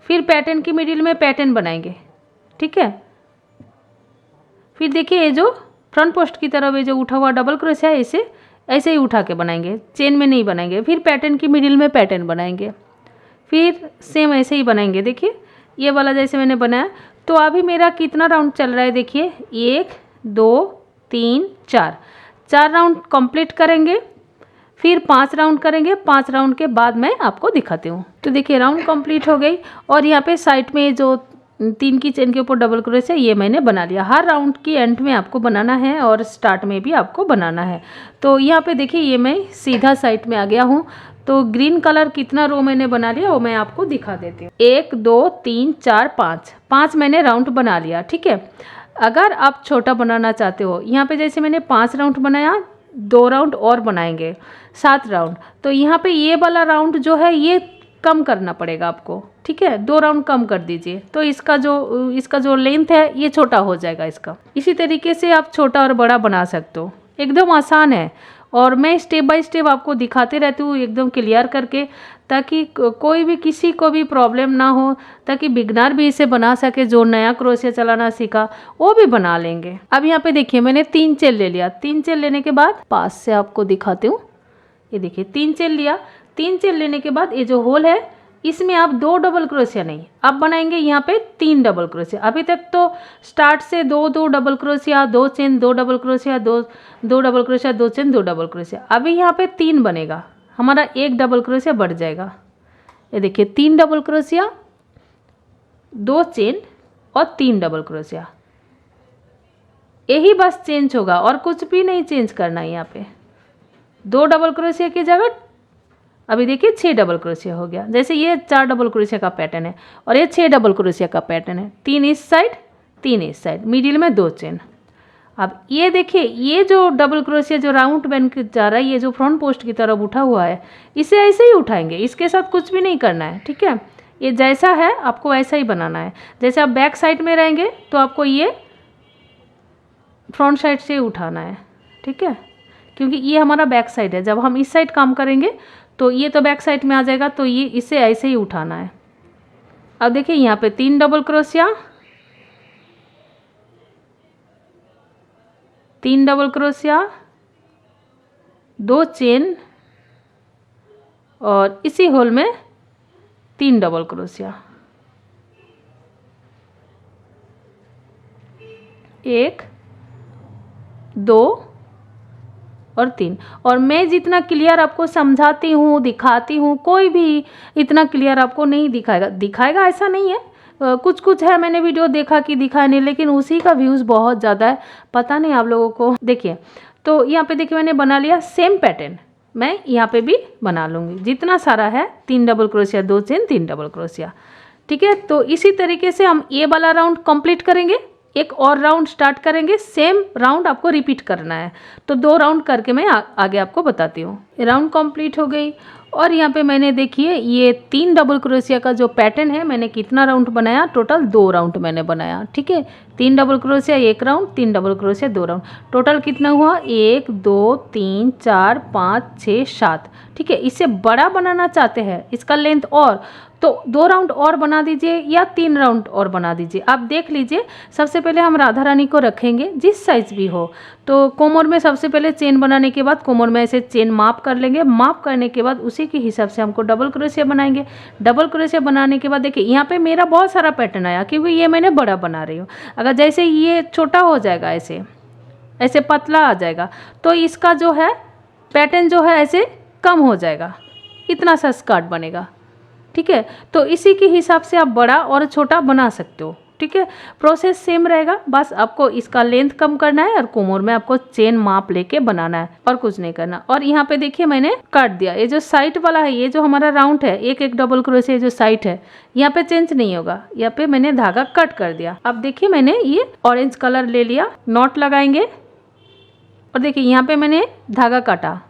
A: फिर पैटर्न की मिडिल में पैटर्न बनाएंगे। ठीक है, फिर देखिए ये जो फ्रंट पोस्ट की तरफ ये जो उठा हुआ डबल क्रोशिया है इसे ऐसे ही उठा के बनाएंगे, चेन में नहीं बनाएंगे। फिर पैटर्न की मिडिल में पैटर्न बनाएंगे। फिर सेम ऐसे ही बनाएंगे। देखिए ये वाला जैसे मैंने बनाया। तो अभी मेरा कितना राउंड चल रहा है देखिए, 1 2 3 4 4 राउंड कंप्लीट करेंगे। फिर 5 राउंड करेंगे। 5 राउंड के बाद मैं आपको दिखाती हूँ। तो देखिए राउंड कंप्लीट हो गई और यहाँ पे साइड में जो 3 की चेन के ऊपर डबल क्रोशिया ये मैंने बना लिया। हर राउंड की एंड में आपको बनाना है और स्टार्ट में भी आपको बनाना है। तो यहाँ पे देखिए ये मैं सीधा साइड में आ गया हूँ। तो ग्रीन कलर कितना रो मैंने बना लिया वो मैं आपको दिखा देती हूँ। 1 2 3 4 5 मैंने राउंड बना लिया। ठीक है, अगर आप छोटा बनाना चाहते हो, यहाँ पे जैसे मैंने 5 राउंड बनाया, 2 राउंड और बनाएंगे, 7 राउंड। तो यहाँ पे ये वाला राउंड जो है ये कम करना पड़ेगा आपको। ठीक है, 2 राउंड कम कर दीजिए। तो इसका जो लेंथ है ये छोटा हो जाएगा इसका। इसी तरीके से आप छोटा और बड़ा बना सकते हो। एकदम आसान है और मैं स्टेप बाय स्टेप आपको दिखाते रहती हूँ एकदम क्लियर करके, ताकि कोई भी किसी को भी प्रॉब्लम ना हो, ताकि बिगनर भी इसे बना सके। जो नया क्रोशिया चलाना सीखा वो भी बना लेंगे। अब यहाँ पे देखिए मैंने 3 चेन ले लिया। 3 चेन लेने के बाद पास से आपको दिखाती हूँ। ये देखिए 3 चेन लिया। 3 चेन लेने के बाद ये जो होल है इसमें आप 2 डबल क्रोशिया नहीं, आप बनाएंगे यहाँ पे 3 डबल क्रोशिया। अभी तक तो स्टार्ट से 2 डबल क्रोशिया, 2 चेन, 2 डबल क्रोशिया, 2 डबल क्रोशिया, 2 चेन, 2 डबल क्रोशिया। अभी यहाँ पे 3 बनेगा, हमारा 1 डबल क्रोशिया बढ़ जाएगा। ये देखिए 3 डबल क्रोशिया, 2 चेन और 3 डबल क्रोशिया। यही बस चेंज होगा और कुछ भी नहीं चेंज करना है। यहाँ पे 2 डबल क्रोशिया की जगह अभी देखिए 6 डबल क्रोशिया हो गया। जैसे ये 4 डबल क्रोशिया का पैटर्न है और ये 6 डबल क्रोशिया का पैटर्न है। 3 इस साइड, 3 इस साइड, मिडिल में 2 चेन। अब ये देखिए ये जो डबल क्रोशिया जो राउंड बन के जा रहा है, ये जो फ्रंट पोस्ट की तरफ उठा हुआ है, इसे ऐसे ही उठाएंगे। इसके साथ कुछ भी नहीं करना है। ठीक है, ये जैसा है आपको ऐसा ही बनाना है। जैसे आप बैक साइड में रहेंगे तो आपको ये फ्रंट साइड से उठाना है। ठीक है, क्योंकि ये हमारा बैक साइड है। जब हम इस साइड काम करेंगे तो ये तो बैक साइड में आ जाएगा, तो ये इसे ऐसे ही उठाना है। अब देखिए यहाँ पे 3 डबल क्रोशिया, 3 डबल क्रोशिया, 2 चेन और इसी होल में 3 डबल क्रोशिया। 1 2 और 3। और मैं जितना क्लियर आपको समझाती हूँ, दिखाती हूँ, कोई भी इतना क्लियर आपको नहीं दिखाएगा ऐसा नहीं है। कुछ कुछ है मैंने वीडियो देखा कि दिखाया नहीं, लेकिन उसी का व्यूज़ बहुत ज़्यादा है, पता नहीं आप लोगों को। देखिए तो यहाँ पे देखिए मैंने बना लिया सेम पैटर्न, मैं यहाँ पे भी बना लूँगी जितना सारा है। 3 डबल क्रोशिया, 2 चेन, 3 डबल क्रोशिया। ठीक है, तो इसी तरीके से हम ये वाला राउंड कंप्लीट करेंगे। एक और राउंड स्टार्ट करेंगे, सेम राउंड आपको रिपीट करना है। तो 2 राउंड करके मैं आगे आपको बताती हूँ। राउंड कंप्लीट हो गई और यहाँ पे मैंने देखिए ये 3 डबल क्रोशिया का जो पैटर्न है मैंने कितना राउंड बनाया, टोटल 2 राउंड मैंने बनाया। ठीक है, 3 डबल क्रोशिया 1 राउंड, 3 डबल क्रोशिया 2 राउंड, टोटल कितना हुआ 1 2 3 4 5 6 7। ठीक है, इससे बड़ा बनाना चाहते हैं इसका लेंथ और, तो 2 राउंड और बना दीजिए या 3 राउंड और बना दीजिए। आप देख लीजिए, सबसे पहले हम राधा रानी को रखेंगे जिस साइज़ भी हो, तो कोमर में सबसे पहले चेन बनाने के बाद कोमर में ऐसे चेन माप कर लेंगे। माप करने के बाद उसी के हिसाब से हमको डबल क्रोशिया बनाएंगे। डबल क्रोशिया बनाने के बाद देखिए यहाँ पे मेरा बहुत सारा पैटर्न आया क्योंकि ये मैंने बड़ा बना रही हूँ। अगर जैसे ये छोटा हो जाएगा, ऐसे ऐसे पतला आ जाएगा, तो इसका जो है पैटर्न जो है ऐसे कम हो जाएगा, इतना सा स्कर्ट बनेगा। ठीक है, तो इसी के हिसाब से आप बड़ा और छोटा बना सकते हो। ठीक है, प्रोसेस सेम रहेगा, बस आपको इसका लेंथ कम करना है और कोमर में आपको चेन माप लेके बनाना है और कुछ नहीं करना। और यहाँ पे देखिए मैंने काट दिया, ये जो साइड वाला है, ये जो हमारा राउंड है, एक एक डबल क्रोशिया जो साइड है यहाँ पे चेंज नहीं होगा, यहाँ पे मैंने धागा कट कर दिया। अब देखिए मैंने ये ऑरेंज कलर ले लिया, नॉट लगाएंगे और देखिए यहाँ पे मैंने धागा काटा,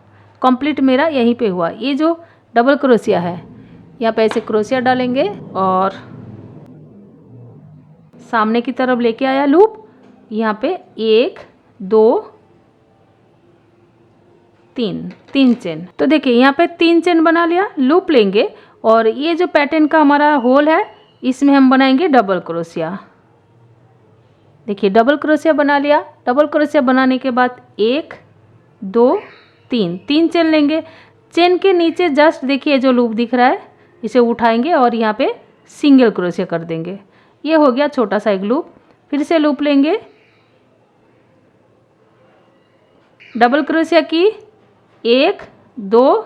A: कंप्लीट मेरा यहीं पे हुआ। ये जो डबल क्रोशिया है यहाँ पे ऐसे क्रोशिया डालेंगे और सामने की तरफ लेके आया लूप, यहाँ पे 1 2 3 चेन। तो देखिए यहाँ पे 3 चेन बना लिया, लूप लेंगे और ये जो पैटर्न का हमारा होल है इसमें हम बनाएंगे डबल क्रोशिया। देखिए डबल क्रोशिया बना लिया। डबल क्रोशिया बनाने के बाद 1 2 3 चेन लेंगे। चेन के नीचे जस्ट देखिए जो लूप दिख रहा है इसे उठाएंगे और यहाँ पे सिंगल क्रोशिया कर देंगे। ये हो गया छोटा सा एक लूप। फिर से लूप लेंगे, डबल क्रोशिया की 1 2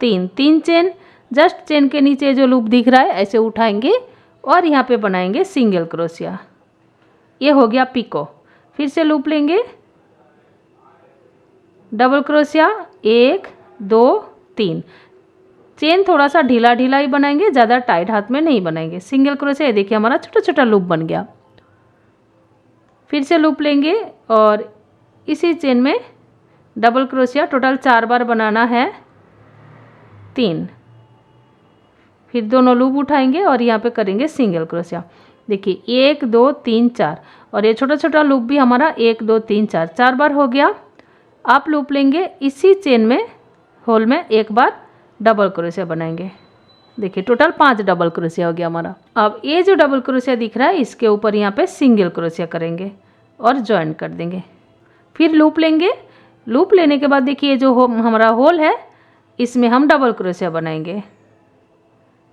A: 3 चेन, जस्ट चेन के नीचे जो लूप दिख रहा है ऐसे उठाएंगे और यहाँ पे बनाएंगे सिंगल क्रोशिया। ये हो गया पिको। फिर से लूप लेंगे, डबल क्रोशिया 1 2 3, चेन थोड़ा सा ढीला ढीला ही बनाएंगे, ज़्यादा टाइट हाथ में नहीं बनाएंगे। सिंगल क्रोशिया, ये देखिए हमारा छोटा छोटा लूप बन गया। फिर से लूप लेंगे और इसी चेन में डबल क्रोशिया टोटल 4 बार बनाना है, 3। फिर दोनों लूप उठाएंगे और यहाँ पे करेंगे सिंगल क्रोशिया। देखिए 1 2 3 4 और ये छोटा छोटा लूप भी हमारा 1 2 3 4 बार हो गया। आप लूप लेंगे, इसी चेन में होल में एक बार डबल क्रोशिया बनाएंगे। देखिए टोटल 5 डबल क्रोशिया हो गया हमारा। अब ये जो डबल क्रोशिया दिख रहा है इसके ऊपर यहाँ पे सिंगल क्रोशिया करेंगे और ज्वाइन कर देंगे। फिर लूप लेंगे, लूप लेने के बाद देखिए जो हमारा होल है इसमें हम डबल क्रोशिया बनाएंगे।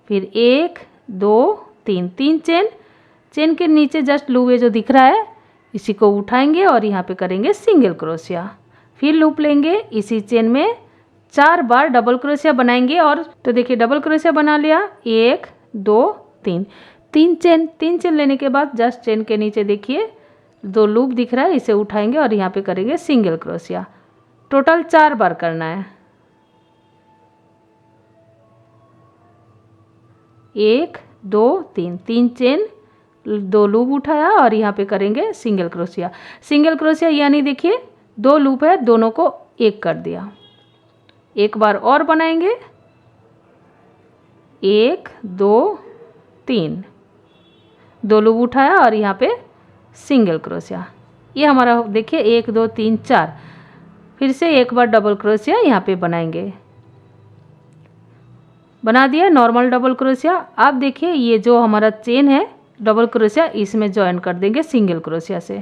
A: फिर 1 2 3 चेन, चेन के नीचे जस्ट लूप ये जो दिख रहा है इसी को उठाएंगे और यहाँ पे करेंगे सिंगल क्रोशिया। फिर लूप लेंगे, इसी चेन में 4 बार डबल क्रोशिया बनाएंगे। और तो देखिए डबल क्रोशिया बना लिया, 1 2 3 चेन लेने के बाद जस्ट चेन के नीचे देखिए 2 लूप दिख रहा है, इसे उठाएंगे और यहाँ पे करेंगे सिंगल क्रोशिया। टोटल 4 बार करना है। 1 2 3 चेन, 2 लूप उठाया और यहाँ पे करेंगे सिंगल क्रोशिया। सिंगल क्रोशिया यानी देखिए 2 लूप है, दोनों को एक कर दिया। एक बार और बनाएंगे, 1 2 3, 2 लूप उठाया और यहाँ पे सिंगल क्रोशिया। ये हमारा देखिए 1 2 3 4। फिर से एक बार डबल क्रोशिया यहाँ पे बनाएंगे। बना दिया नॉर्मल डबल क्रोशिया। अब देखिए ये जो हमारा चेन है डबल क्रोशिया इसमें ज्वाइन कर देंगे सिंगल क्रोशिया से।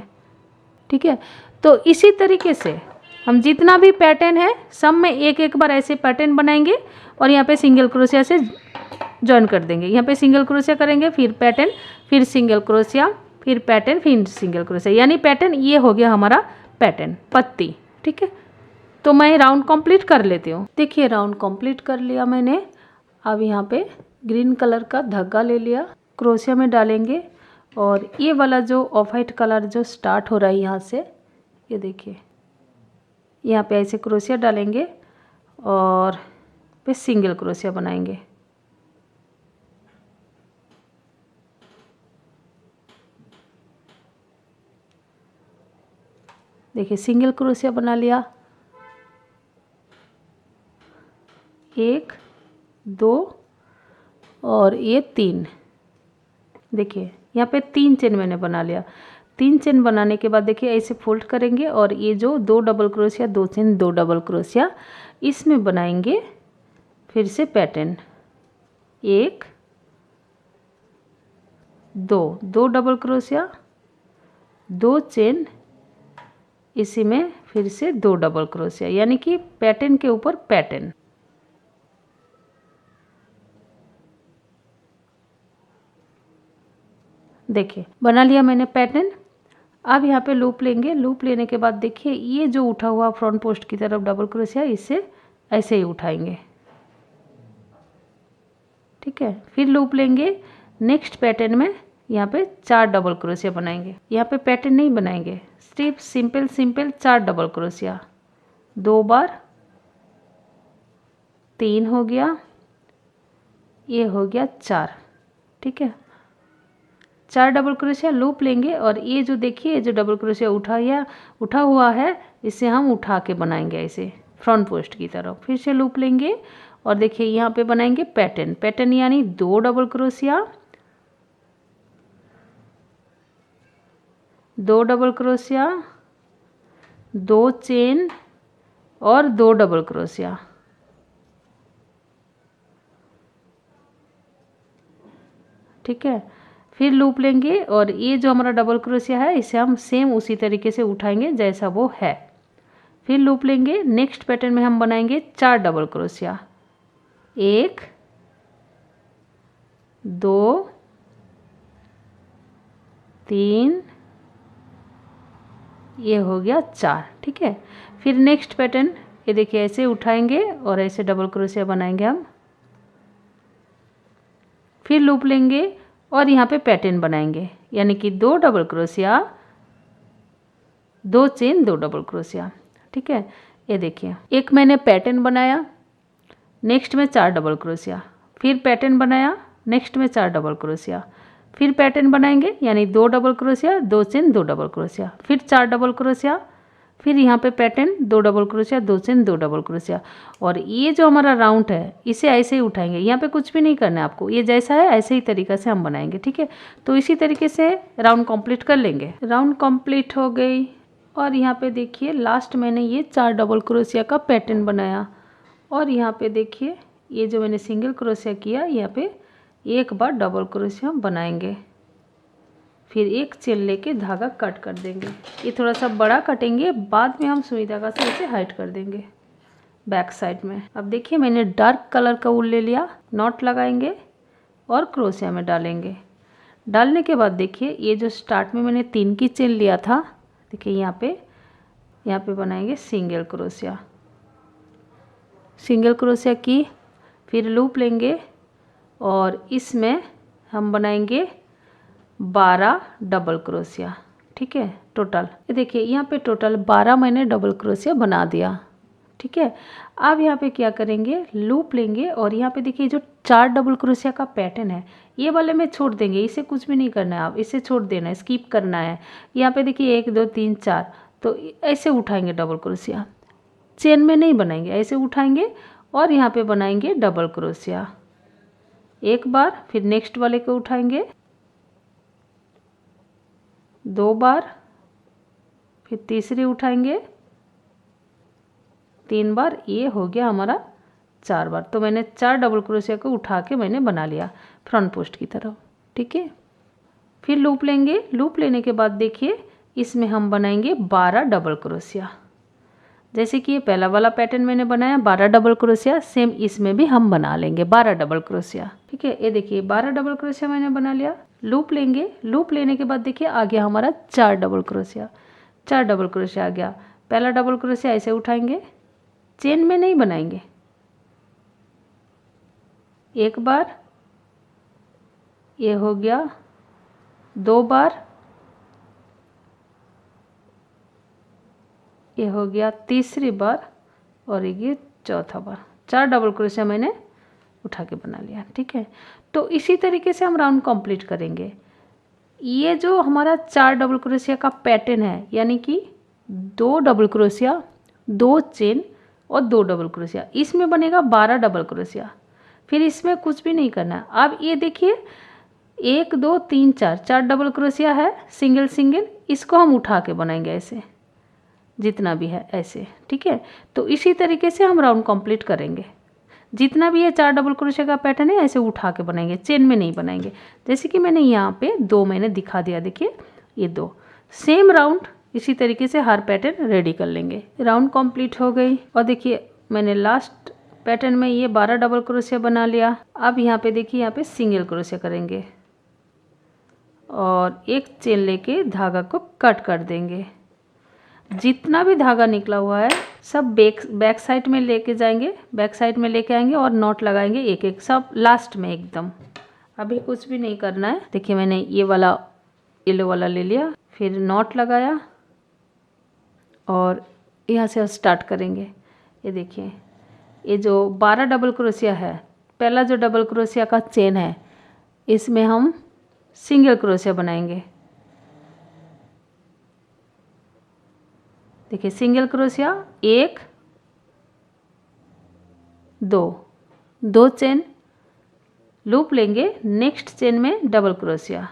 A: ठीक है, तो इसी तरीके से हम जितना भी पैटर्न है सब में एक एक बार ऐसे पैटर्न बनाएंगे और यहाँ पे सिंगल क्रोशिया से ज्वाइन कर देंगे। यहाँ पे सिंगल क्रोशिया करेंगे, फिर पैटर्न, फिर सिंगल क्रोशिया, फिर पैटर्न, फिर सिंगल क्रोशिया, यानी पैटर्न ये हो गया हमारा पैटर्न पत्ती। ठीक है, तो मैं राउंड कंप्लीट कर लेती हूँ। देखिए राउंड कंप्लीट कर लिया मैंने। अब यहाँ पे ग्रीन कलर का धागा ले लिया, क्रोशिया में डालेंगे और ये वाला जो ऑफ वाइट कलर जो स्टार्ट हो रहा है यहाँ से, ये देखिए यहाँ पे ऐसे क्रोशिया डालेंगे और पे सिंगल क्रोशिया बनाएंगे। देखिए सिंगल क्रोशिया बना लिया, 1 2 और ये 3। देखिए यहाँ पे 3 चेन मैंने बना लिया। 3 चेन बनाने के बाद देखिए ऐसे फोल्ड करेंगे और ये जो 2 डबल क्रोशिया 2 चेन 2 डबल क्रोशिया इसमें बनाएंगे फिर से पैटर्न। 1 2 डबल क्रोशिया 2 चेन, इसी में फिर से 2 डबल क्रोशिया, यानी कि पैटर्न के ऊपर पैटर्न। देखिए बना लिया मैंने पैटर्न। अब यहाँ पे लूप लेंगे। लूप लेने के बाद देखिए ये जो उठा हुआ फ्रंट पोस्ट की तरफ डबल क्रोशिया इसे ऐसे ही उठाएंगे, ठीक है। फिर लूप लेंगे। नेक्स्ट पैटर्न में यहाँ पे 4 डबल क्रोशिया बनाएंगे। यहाँ पे पैटर्न नहीं बनाएंगे, सिर्फ सिंपल 4 डबल क्रोशिया। 2 बार, 3 हो गया, ये हो गया 4, ठीक है। 4 डबल क्रोशिया लूप लेंगे और ये जो देखिए जो डबल क्रोशिया उठा हुआ है इसे हम उठा के बनाएंगे ऐसे फ्रंट पोस्ट की तरफ। फिर से लूप लेंगे और देखिए यहाँ पे बनाएंगे पैटर्न। पैटर्न यानी 2 डबल क्रोशिया, 2 डबल क्रोशिया, 2 चेन और 2 डबल क्रोशिया, ठीक है। फिर लूप लेंगे और ये जो हमारा डबल क्रोशिया है इसे हम सेम उसी तरीके से उठाएंगे जैसा वो है। फिर लूप लेंगे। नेक्स्ट पैटर्न में हम बनाएंगे 4 डबल क्रोशिया। 1 2 3, ये हो गया 4, ठीक है। फिर नेक्स्ट पैटर्न ये देखिए ऐसे उठाएंगे और ऐसे डबल क्रोशिया बनाएंगे हम। फिर लूप लेंगे और यहाँ पे पैटर्न बनाएंगे, यानी कि 2 डबल क्रोशिया, 2 चेन 2 डबल क्रोशिया, ठीक है। ये देखिए एक मैंने पैटर्न बनाया, नेक्स्ट में 4 डबल क्रोशिया, फिर पैटर्न बनाया, नेक्स्ट में 4 डबल क्रोशिया, फिर पैटर्न बनाएंगे यानी 2 डबल क्रोशिया, 2 चेन 2 डबल क्रोशिया, फिर 4 डबल क्रोशिया, फिर यहाँ पे पैटर्न 2 डबल क्रोशिया, 2 चेन 2 डबल क्रोशिया। और ये जो हमारा राउंड है इसे ऐसे ही उठाएंगे। यहाँ पे कुछ भी नहीं करना है आपको, ये जैसा है ऐसे ही तरीका से हम बनाएंगे, ठीक है। तो इसी तरीके से राउंड कंप्लीट कर लेंगे। राउंड कंप्लीट हो गई और यहाँ पे देखिए लास्ट मैंने ये 4 डबल क्रोशिया का पैटर्न बनाया और यहाँ पे देखिए ये जो मैंने सिंगल क्रोशिया किया यहाँ पे एक बार डबल क्रोशिया बनाएंगे, फिर एक चेन लेके धागा कट कर देंगे। ये थोड़ा सा बड़ा कटेंगे, बाद में हम सुई धागा से इसे हाइड कर देंगे बैक साइड में। अब देखिए मैंने डार्क कलर का ऊन ले लिया, नॉट लगाएंगे और क्रोशिया में डालेंगे। डालने के बाद देखिए ये जो स्टार्ट में मैंने 3 की चेन लिया था, देखिए यहाँ पे बनाएंगे सिंगल क्रोशिया। सिंगल क्रोशिया की, फिर लूप लेंगे और इसमें हम बनाएंगे 12 डबल क्रोशिया, ठीक है। टोटल ये देखिए यहाँ पे टोटल 12 मैंने डबल क्रोशिया बना दिया, ठीक है। अब यहाँ पे क्या करेंगे, लूप लेंगे और यहाँ पे देखिए जो 4 डबल क्रोशिया का पैटर्न है ये वाले में छोड़ देंगे, इसे कुछ भी नहीं करना है, आप इसे छोड़ देना है, स्किप करना है। यहाँ पे देखिए 1 2 3 4, तो ऐसे उठाएंगे डबल क्रोशिया, चेन में नहीं बनाएंगे, ऐसे उठाएंगे और यहाँ पे बनाएंगे डबल क्रोशिया एक बार, फिर नेक्स्ट वाले को उठाएंगे 2 बार, फिर तीसरी उठाएंगे 3 बार, ये हो गया हमारा 4 बार। तो मैंने 4 डबल क्रोशिया को उठा के मैंने बना लिया फ्रंट पोस्ट की तरफ, ठीक है। फिर लूप लेंगे। लूप लेने के बाद देखिए इसमें हम बनाएंगे 12 डबल क्रोशिया। जैसे कि ये पहला वाला पैटर्न मैंने बनाया 12 डबल क्रोशिया, सेम इसमें भी हम बना लेंगे 12 डबल क्रोशिया, ठीक है। ये देखिए 12 डबल क्रोशिया मैंने बना लिया। लूप लेंगे। लूप लेने के बाद देखिए आ गया हमारा 4 डबल क्रोशिया। 4 डबल क्रोशिया आ गया। पहला डबल क्रोशिया ऐसे उठाएंगे, चेन में नहीं बनाएंगे, एक बार, ये हो गया 2 बार, ये हो गया तीसरी बार और ये चौथा बार। 4 डबल क्रोशिया मैंने उठा के बना लिया, ठीक है। तो इसी तरीके से हम राउंड कंप्लीट करेंगे। ये जो हमारा 4 डबल क्रोशिया का पैटर्न है यानी कि 2 डबल क्रोशिया, 2 चेन और 2 डबल क्रोशिया, इसमें बनेगा 12 डबल क्रोशिया। फिर इसमें कुछ भी नहीं करना है। अब ये देखिए 1 2 3 4 4 डबल क्रोशिया है, सिंगल सिंगल, इसको हम उठा के बनाएंगे ऐसे, जितना भी है ऐसे, ठीक है। तो इसी तरीके से हम राउंड कंप्लीट करेंगे। जितना भी ये 4 डबल क्रोशिया का पैटर्न है ऐसे उठा के बनाएंगे, चेन में नहीं बनाएंगे। जैसे कि मैंने यहाँ पे 2 मैंने दिखा दिया, देखिए ये 2 सेम राउंड इसी तरीके से हर पैटर्न रेडी कर लेंगे। राउंड कंप्लीट हो गई और देखिए मैंने लास्ट पैटर्न में ये 12 डबल क्रोशिया बना लिया। अब यहाँ पे देखिए यहाँ पे सिंगल क्रोशिया करेंगे और एक चेन लेके धागा को कट कर देंगे। जितना भी धागा निकला हुआ है सब बैक साइड में लेके जाएंगे, बैक साइड में लेके आएंगे और नॉट लगाएंगे एक एक, सब लास्ट में एकदम। अभी कुछ भी नहीं करना है। देखिए मैंने ये वाला येलो वाला ले लिया, फिर नॉट लगाया और यहाँ से स्टार्ट करेंगे। ये देखिए ये जो 12 डबल क्रोशिया है, पहला जो डबल क्रोशिया का चेन है इसमें हम सिंगल क्रोशिया बनाएंगे। देखिए सिंगल क्रोशिया 1 2 चेन लूप लेंगे, नेक्स्ट चेन में डबल क्रोशिया,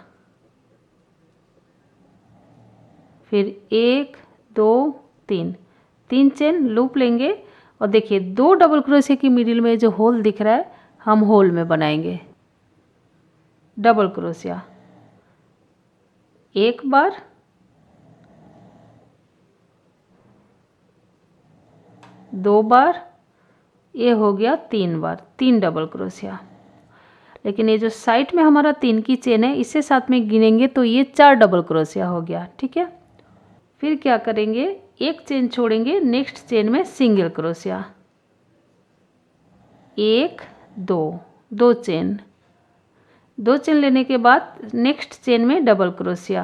A: फिर 1 2 3 चेन लूप लेंगे और देखिए 2 डबल क्रोशिया की मिडिल में जो होल दिख रहा है हम होल में बनाएंगे डबल क्रोशिया, एक बार, दो बार, ये हो गया 3 बार, 3 डबल क्रोशिया। लेकिन ये जो साइड में हमारा 3 की चेन है इससे साथ में गिनेंगे तो ये 4 डबल क्रोशिया हो गया, ठीक है। फिर क्या करेंगे, एक चेन छोड़ेंगे, नेक्स्ट चेन में सिंगल क्रोशिया, 1 2 चेन, 2 चेन लेने के बाद नेक्स्ट चेन में डबल क्रोशिया,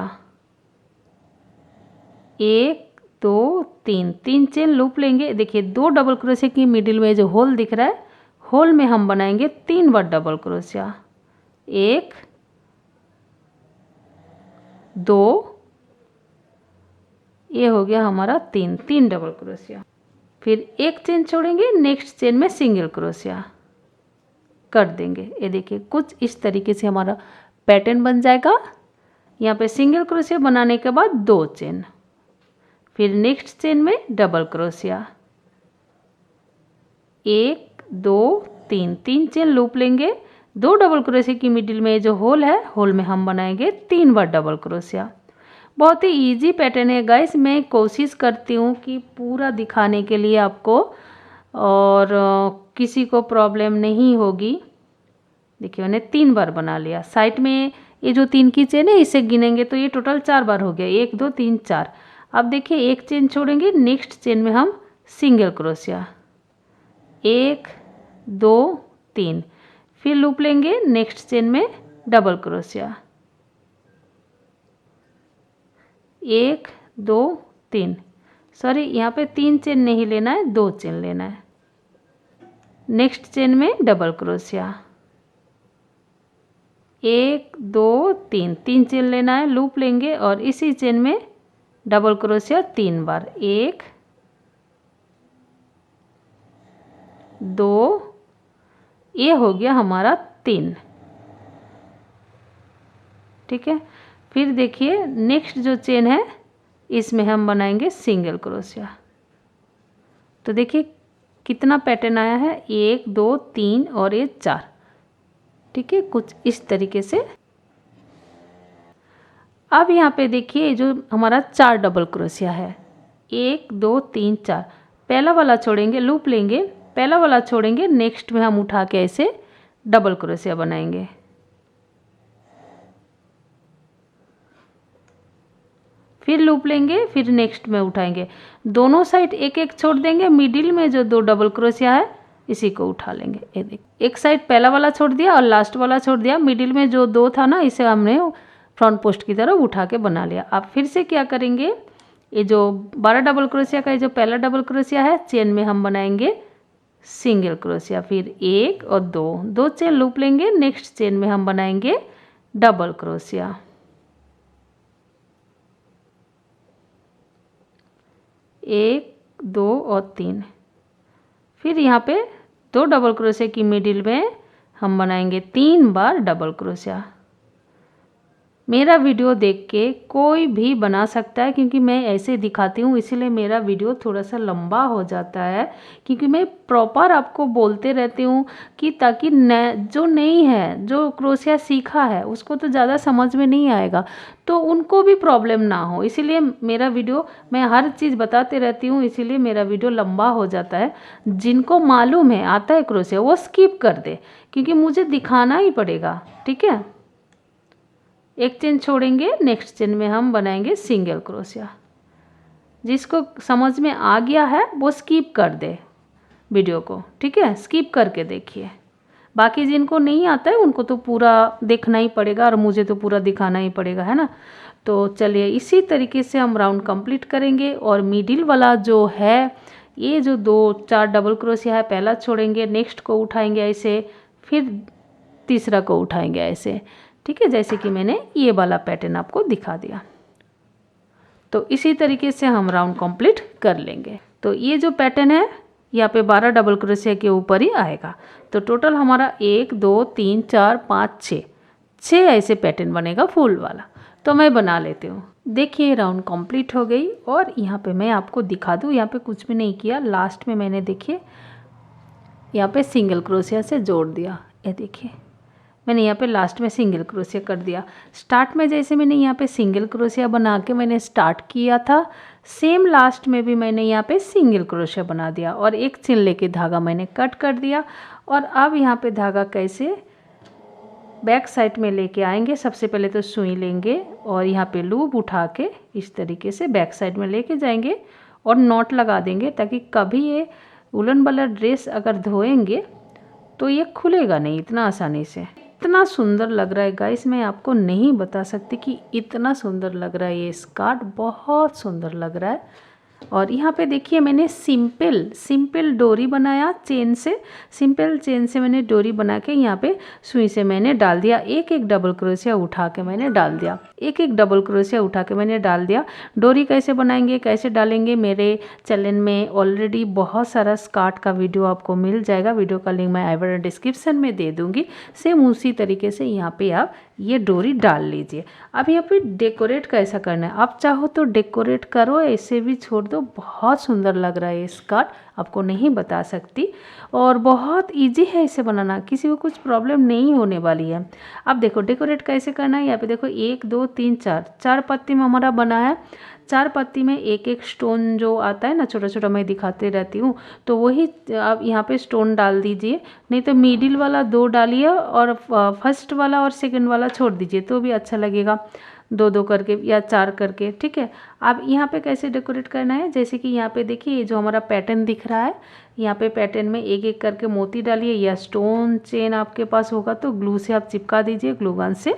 A: 1 2 3 चेन लूप लेंगे। देखिए 2 डबल क्रोशिया की मिडिल में जो होल दिख रहा है होल में हम बनाएंगे 3 बार डबल क्रोशिया, 1 2, ये हो गया हमारा 3 डबल क्रोशिया। फिर एक चेन छोड़ेंगे, नेक्स्ट चेन में सिंगल क्रोशिया कर देंगे। ये देखिए कुछ इस तरीके से हमारा पैटर्न बन जाएगा। यहाँ पे सिंगल क्रोशिया बनाने के बाद 2 चेन, फिर नेक्स्ट चेन में डबल क्रोशिया, 1 2 3 चेन लूप लेंगे, 2 डबल क्रोशिया की मिडिल में जो होल है होल में हम बनाएंगे 3 बार डबल क्रोशिया। बहुत ही इजी पैटर्न है गाइस। मैं कोशिश करती हूँ कि पूरा दिखाने के लिए आपको, और किसी को प्रॉब्लम नहीं होगी। देखिए मैंने 3 बार बना लिया। साइड में ये जो 3 की चेन है इसे गिनेंगे तो ये टोटल 4 बार हो गया, 1 2 3 4। अब देखिए एक चेन छोड़ेंगे, नेक्स्ट चेन में हम सिंगल क्रोशिया, 1 2 3, फिर लूप लेंगे, नेक्स्ट चेन में डबल क्रोशिया, 1 2 3, सॉरी यहाँ पे 3 चेन नहीं लेना है, 2 चेन लेना है, नेक्स्ट चेन में डबल क्रोशिया, 1 2 3 चेन लेना है, लूप लेंगे और इसी चेन में डबल क्रोशिया 3 बार, 1 2, ये हो गया हमारा 3, ठीक है। फिर देखिए नेक्स्ट जो चेन है इसमें हम बनाएंगे सिंगल क्रोशिया। तो देखिए कितना पैटर्न आया है, 1 2 3 और ये 4, ठीक है, कुछ इस तरीके से। अब यहाँ पे देखिए जो हमारा 4 डबल क्रोशिया है, 1 2 3 4, पहला वाला छोड़ेंगे, लूप लेंगे, पहला वाला छोड़ेंगे, नेक्स्ट में हम उठा के ऐसे डबल क्रोशिया बनाएंगे, फिर लूप लेंगे, फिर नेक्स्ट में उठाएंगे, दोनों साइड एक एक छोड़ देंगे, मिडिल में जो 2 डबल क्रोशिया है इसी को उठा लेंगे। ये देखिए एक साइड पहला वाला छोड़ दिया और लास्ट वाला छोड़ दिया, मिडिल में जो 2 था ना इसे हमने फ्रंट पोस्ट की तरफ उठा के बना लिया। अब फिर से क्या करेंगे, ये जो 12 डबल क्रोशिया का ये जो पहला डबल क्रोशिया है चेन में हम बनाएंगे सिंगल क्रोशिया, फिर 1 और 2 चेन लूप लेंगे, नेक्स्ट चेन में हम बनाएंगे डबल क्रोशिया, 1 2 और 3, फिर यहाँ पे 2 डबल क्रोशिया की मिडिल में हम बनाएंगे 3 बार डबल क्रोशिया। मेरा वीडियो देख के कोई भी बना सकता है, क्योंकि मैं ऐसे दिखाती हूँ इसीलिए मेरा वीडियो थोड़ा सा लंबा हो जाता है, क्योंकि मैं प्रॉपर आपको बोलते रहती हूँ कि ताकि जो नहीं है, जो क्रोशिया सीखा है उसको तो ज़्यादा समझ में नहीं आएगा, तो उनको भी प्रॉब्लम ना हो, इसीलिए मेरा वीडियो मैं हर चीज़ बताते रहती हूँ, इसीलिए मेरा वीडियो लंबा हो जाता है। जिनको मालूम है, आता है क्रोशिया, वो स्किप कर दे, क्योंकि मुझे दिखाना ही पड़ेगा। ठीक है, एक चेन छोड़ेंगे, नेक्स्ट चेन में हम बनाएंगे सिंगल क्रोशिया। जिसको समझ में आ गया है वो स्किप कर दे वीडियो को। ठीक है, स्किप करके देखिए। बाकी जिनको नहीं आता है उनको तो पूरा देखना ही पड़ेगा, और मुझे तो पूरा दिखाना ही पड़ेगा, है ना। तो चलिए इसी तरीके से हम राउंड कंप्लीट करेंगे। और मिडिल वाला जो है, ये जो 2-4 डबल क्रोशिया है, पहला छोड़ेंगे, नेक्स्ट को उठाएंगे ऐसे, फिर तीसरा को उठाएंगे ऐसे। ठीक है, जैसे कि मैंने ये वाला पैटर्न आपको दिखा दिया। तो इसी तरीके से हम राउंड कंप्लीट कर लेंगे। तो ये जो पैटर्न है यहाँ पे 12 डबल क्रोशिया के ऊपर ही आएगा। तो टोटल हमारा 1 2 3 4 5 6 ऐसे पैटर्न बनेगा फुल वाला। तो मैं बना लेती हूँ। देखिए राउंड कंप्लीट हो गई, और यहाँ पे मैं आपको दिखा दूँ, यहाँ पे कुछ भी नहीं किया। लास्ट में मैंने देखिए यहाँ पे सिंगल क्रोशिया से जोड़ दिया। ये देखिए मैंने यहाँ पे लास्ट में सिंगल क्रोशिया कर दिया। स्टार्ट में जैसे मैंने यहाँ पे सिंगल क्रोशिया बना के मैंने स्टार्ट किया था, सेम लास्ट में भी मैंने यहाँ पे सिंगल क्रोशिया बना दिया, और एक चेन लेके धागा मैंने कट कर दिया। और अब यहाँ पे धागा कैसे बैक साइड में लेके आएंगे, सबसे पहले तो सुई लेंगे और यहाँ पे लूप उठा के इस तरीके से बैक साइड में लेके जाएंगे और नॉट लगा देंगे, ताकि कभी ये वुलन वाला ड्रेस अगर धोएंगे तो ये खुलेगा नहीं इतना आसानी से। इतना सुंदर लग रहा है गाइस, मैं आपको नहीं बता सकती कि इतना सुंदर लग रहा है। ये स्कर्ट बहुत सुंदर लग रहा है। और यहाँ पे देखिए मैंने सिंपल डोरी बनाया चेन से, सिंपल चेन से मैंने डोरी बना के यहाँ पे सुई से मैंने डाल दिया। एक एक डबल क्रोशिया उठा के मैंने डाल दिया, एक एक डबल क्रोशिया उठा के मैंने डाल दिया। डोरी कैसे बनाएंगे, कैसे डालेंगे, मेरे चैनल में ऑलरेडी बहुत सारा स्कर्ट का वीडियो आपको मिल जाएगा। वीडियो का लिंक मैं आई बटन डिस्क्रिप्शन में दे दूँगी। सेम उसी तरीके से यहाँ पे आप ये डोरी डाल लीजिए। अब यहाँ पे डेकोरेट कैसा करना है, आप चाहो तो डेकोरेट करो, ऐसे भी छोड़ दो, बहुत सुंदर लग रहा है ये स्कर्ट, आपको नहीं बता सकती। और बहुत इजी है इसे बनाना, किसी को कुछ प्रॉब्लम नहीं होने वाली है। अब देखो डेकोरेट कैसे करना है। यहाँ पे देखो 1 2 3 4 पत्ती में हमारा बना है। 4 पत्ती में एक एक स्टोन जो आता है ना छोटा छोटा, मैं दिखाते रहती हूँ, तो वही आप यहाँ पे स्टोन डाल दीजिए। नहीं तो मिडिल वाला 2 डालिए और फर्स्ट वाला और सेकंड वाला छोड़ दीजिए, तो भी अच्छा लगेगा, 2 करके या 4 करके। ठीक है, अब यहाँ पे कैसे डेकोरेट करना है, जैसे कि यहाँ पे देखिए ये जो हमारा पैटर्न दिख रहा है, यहाँ पे पैटर्न में एक एक करके मोती डालिए, या स्टोन चेन आपके पास होगा तो ग्लू से आप चिपका दीजिए, ग्लू गन से,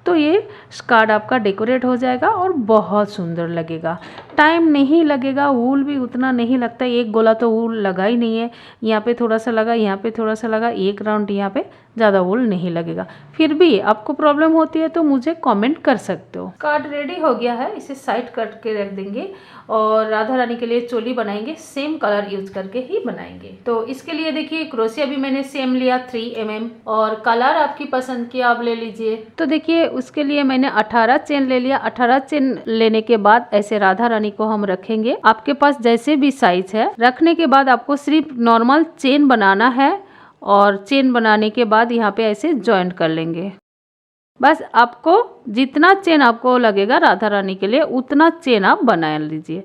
A: तो ये स्कर्ट आपका डेकोरेट हो जाएगा और बहुत सुंदर लगेगा। टाइम नहीं लगेगा, वूल भी उतना नहीं लगता, एक गोला तो वूल लगा ही नहीं है, यहाँ पे थोड़ा सा लगा, यहाँ पे थोड़ा सा लगा, एक राउंड यहाँ पे, ज़्यादा वूल नहीं लगेगा। फिर भी आपको प्रॉब्लम होती है तो मुझे कमेंट कर सकते हो। स्कर्ट रेडी हो गया है, इसे साइड कट के रख देंगे और राधा रानी के लिए चोली बनाएंगे, सेम कलर यूज करके ही बनाएंगे। तो इसके लिए देखिए क्रोशिया भी मैंने सेम लिया 3 mm, और कलर आपकी पसंद की आप ले लीजिए। तो देखिए उसके लिए मैंने 18 चेन ले लिया। 18 चेन लेने के बाद ऐसे राधा रानी को हम रखेंगे, आपके पास जैसे भी साइज है। रखने के बाद आपको सिर्फ नॉर्मल चेन बनाना है, और चेन बनाने के बाद यहाँ पे ऐसे जॉइंट कर लेंगे। बस आपको जितना चेन आपको लगेगा राधा रानी के लिए उतना चेन आप बना लीजिए।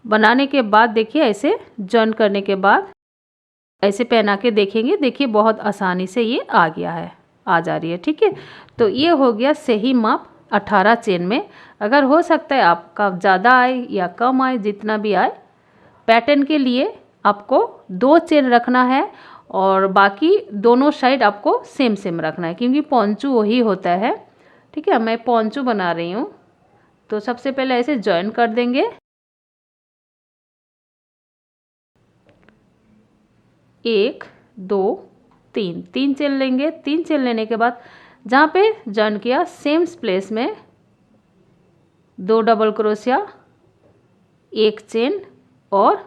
A: बनाने के बाद देखिए ऐसे जॉइंट करने के बाद ऐसे पहना के देखेंगे, देखिए बहुत आसानी से ये आ गया है, आ जा रही है। ठीक है, तो ये हो गया सही माप 18 चेन में। अगर हो सकता है आपका ज़्यादा आए या कम आए, जितना भी आए, पैटर्न के लिए आपको 2 चेन रखना है, और बाकी दोनों साइड आपको सेम सेम रखना है, क्योंकि पोंचू वही होता है। ठीक है, मैं पोंचू बना रही हूँ। तो सबसे पहले ऐसे जॉइन कर देंगे, 1 2 3 चेन लेंगे। 3 चेन लेने के बाद जहाँ पे जॉइन किया सेम प्लेस में 2 डबल क्रोशिया, 1 चेन और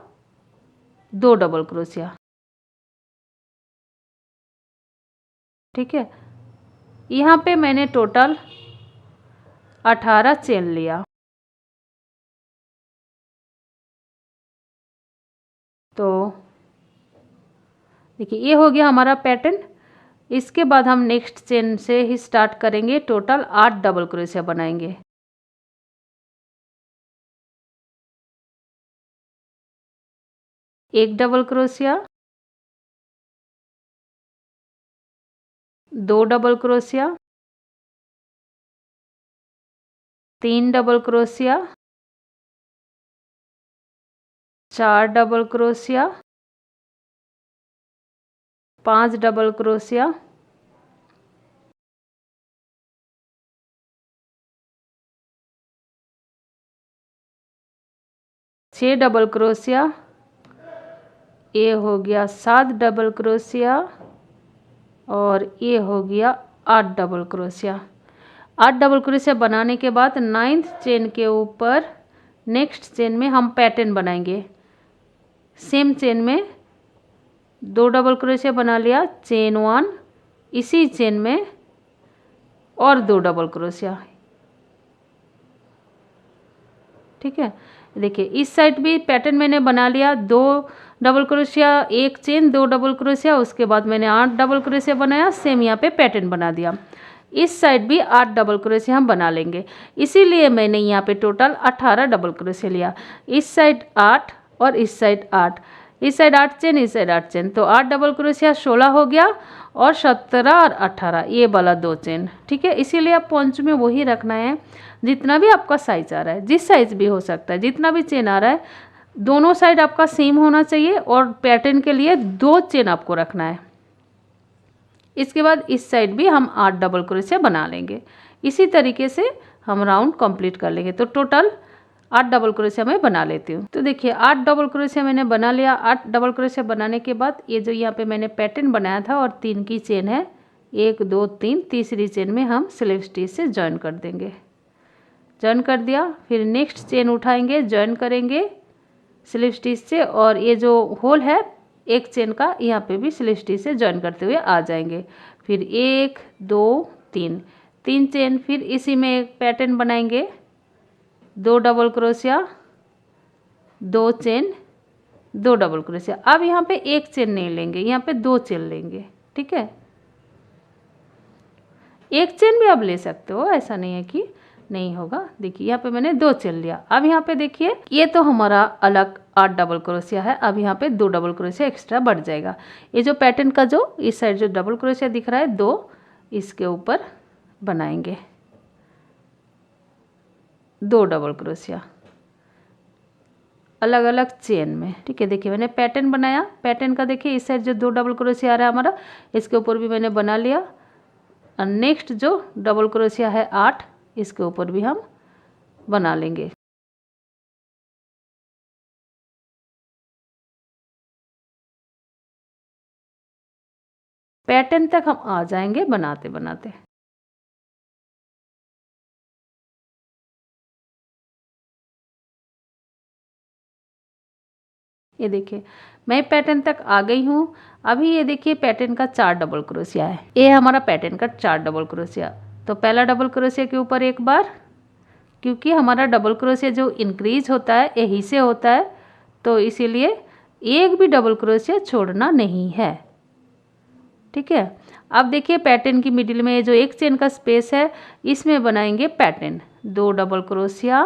A: 2 डबल क्रोशिया। ठीक है, यहाँ पे मैंने टोटल 18 चेन लिया। तो देखिए ये हो गया हमारा पैटर्न। इसके बाद हम नेक्स्ट चेन से ही स्टार्ट करेंगे। टोटल 8 डबल क्रोशिया बनाएंगे। एक डबल क्रोशिया, 2 double crochet, 3 double crochet, 4 double crochet, 5 double crochet, 6 double crochet, ये हो गया 7 डबल क्रोशिया और ये हो गया 8 डबल क्रोशिया। 8 डबल क्रोशिया बनाने के बाद 9th चेन के ऊपर नेक्स्ट चेन में हम पैटर्न बनाएंगे। सेम चेन में 2 डबल क्रोशिया बना लिया, चेन 1, इसी चेन में और 2 डबल क्रोशिया। ठीक है, देखिए इस साइड भी पैटर्न मैंने बना लिया। 2 डबल क्रोशिया, एक चेन, 2 डबल क्रोशिया, उसके बाद मैंने 8 डबल क्रोशिया बनाया। सेम यहाँ पे पैटर्न बना दिया। इस साइड भी 8 डबल क्रोशिया हम बना लेंगे, इसीलिए मैंने यहाँ पे टोटल 18 डबल क्रोशिया लिया। इस साइड 8 और इस साइड 8, इस साइड 8 चेन, इस साइड 8 चेन, तो 8 डबल क्रोशिया 16 हो गया और 17 और 18 ये वाला 2 चेन। ठीक है, इसीलिए आप पंच में वही रखना है जितना भी आपका साइज आ रहा है, जिस साइज भी हो सकता है, जितना भी चेन आ रहा है दोनों साइड आपका सेम होना चाहिए और पैटर्न के लिए 2 चेन आपको रखना है। इसके बाद इस साइड भी हम 8 डबल क्रोशिया बना लेंगे। इसी तरीके से हम राउंड कंप्लीट कर लेंगे। तो टोटल 8 डबल क्रोशिया मैं बना लेती हूँ। तो देखिए 8 डबल क्रोशिया मैंने बना लिया। 8 डबल क्रोशिया बनाने के बाद ये जो यहाँ पे मैंने पैटर्न बनाया था और 3 की चेन है, 1 2 3, तीसरी चेन में हम स्लिप स्टिच से ज्वाइन कर देंगे। ज्वाइन कर दिया, फिर नेक्स्ट चेन उठाएंगे, ज्वाइन करेंगे स्लिप स्टिच से, और ये जो होल है एक चेन का, यहाँ पे भी स्लिप स्टिच से ज्वाइन करते हुए आ जाएंगे। फिर 1 2 3, 3 चेन, फिर इसी में एक पैटर्न बनाएंगे, 2 डबल क्रोशिया, 2 चेन, 2 डबल क्रोशिया। अब यहाँ पे एक चेन नहीं लेंगे, यहाँ पे 2 चेन लेंगे। ठीक है, एक चेन भी आप ले सकते हो, ऐसा नहीं है कि नहीं होगा। देखिए यहाँ पे मैंने 2 चेन लिया। अब यहाँ पे देखिए ये तो हमारा अलग 8 डबल क्रोशिया है। अब यहाँ पे 2 डबल क्रोशिया एक्स्ट्रा बढ़ जाएगा। ये जो पैटर्न का जो इस साइड जो डबल क्रोशिया दिख रहा है 2, इसके ऊपर बनाएंगे 2 डबल क्रोशिया अलग अलग चेन में। ठीक है, देखिए मैंने पैटर्न बनाया। पैटर्न का देखिए इस साइड जो 2 डबल क्रोशिया आ रहा है हमारा, इसके ऊपर भी मैंने बना लिया। और नेक्स्ट जो डबल क्रोशिया है 8, इसके ऊपर भी हम बना लेंगे। पैटर्न तक हम आ जाएंगे बनाते बनाते। ये देखिए मैं पैटर्न तक आ गई हूँ। अभी ये देखिए पैटर्न का 4 डबल क्रोशिया है। ये हमारा पैटर्न का 4 डबल क्रोशिया। तो पहला डबल क्रोशिया के ऊपर एक बार, क्योंकि हमारा डबल क्रोशिया जो इंक्रीज होता है यही से होता है, तो इसीलिए एक भी डबल क्रोशिया छोड़ना नहीं है। ठीक है, अब देखिए पैटर्न की मिडिल में जो एक चेन का स्पेस है, इसमें बनाएंगे पैटर्न, 2 डबल क्रोशिया,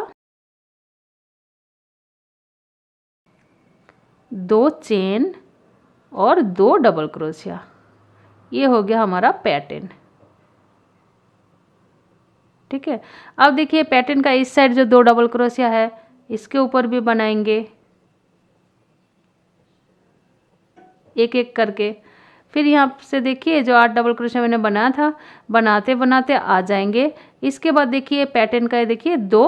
A: 2 चेन और 2 डबल क्रोशिया। ये हो गया हमारा पैटर्न। ठीक है, अब देखिए पैटर्न का इस साइड जो 2 डबल क्रोशिया है, इसके ऊपर भी बनाएंगे एक एक करके। फिर यहाँ से देखिए जो 8 डबल क्रोशिया मैंने बनाया था, बनाते बनाते आ जाएंगे। इसके बाद देखिए पैटर्न का देखिए 2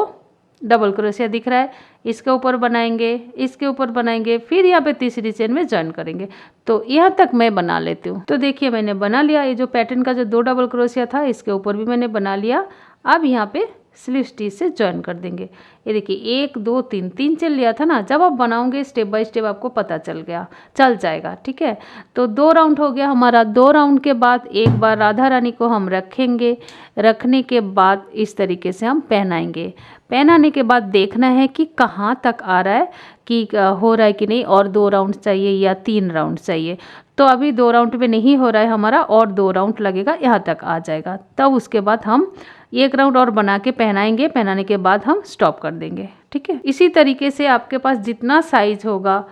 A: डबल क्रोशिया दिख रहा है, इसके ऊपर बनाएंगे, इसके ऊपर बनाएंगे, फिर यहाँ पे तीसरी चेन में ज्वाइन करेंगे। तो यहाँ तक मैं बना लेती हूँ। तो देखिए मैंने बना लिया। ये जो पैटर्न का जो 2 डबल क्रोशिया था, इसके ऊपर भी मैंने बना लिया। अब यहाँ पे स्लिप स्टिच से जॉइन कर देंगे। ये देखिए 1 2 3 3 चेन लिया था ना, जब आप बनाओगे स्टेप बाय स्टेप आपको पता चल जाएगा। ठीक है, तो 2 राउंड हो गया हमारा। 2 राउंड के बाद एक बार राधा रानी को हम रखेंगे। रखने के बाद इस तरीके से हम पहनाएंगे। पहनाने के बाद देखना है कि कहाँ तक आ रहा है, कि हो रहा है कि नहीं, और 2 राउंड चाहिए या 3 राउंड चाहिए। तो अभी 2 राउंड पे नहीं हो रहा है हमारा, और 2 राउंड लगेगा, यहाँ तक आ जाएगा। तब उसके बाद हम 1 राउंड और बना के पहनाएंगे। पहनाने के बाद हम स्टॉप कर देंगे। ठीक है, इसी तरीके से आपके पास जितना साइज होगा,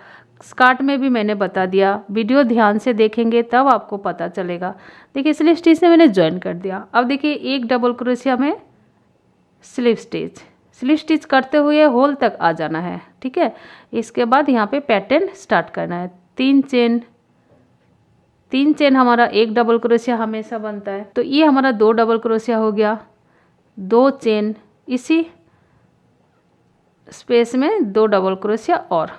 A: स्कर्ट में भी मैंने बता दिया, वीडियो ध्यान से देखेंगे तब आपको पता चलेगा। देखिए स्लिप स्टिच से मैंने ज्वाइन कर दिया। अब देखिए एक डबल क्रोशिया में स्लिप स्टिच करते हुए होल तक आ जाना है। ठीक है, इसके बाद यहाँ पे पैटर्न स्टार्ट करना है। 3 चेन हमारा एक डबल क्रोशिया हमेशा बनता है, तो ये हमारा 2 डबल क्रोशिया हो गया। 2 चेन, इसी स्पेस में 2 डबल क्रोशिया और।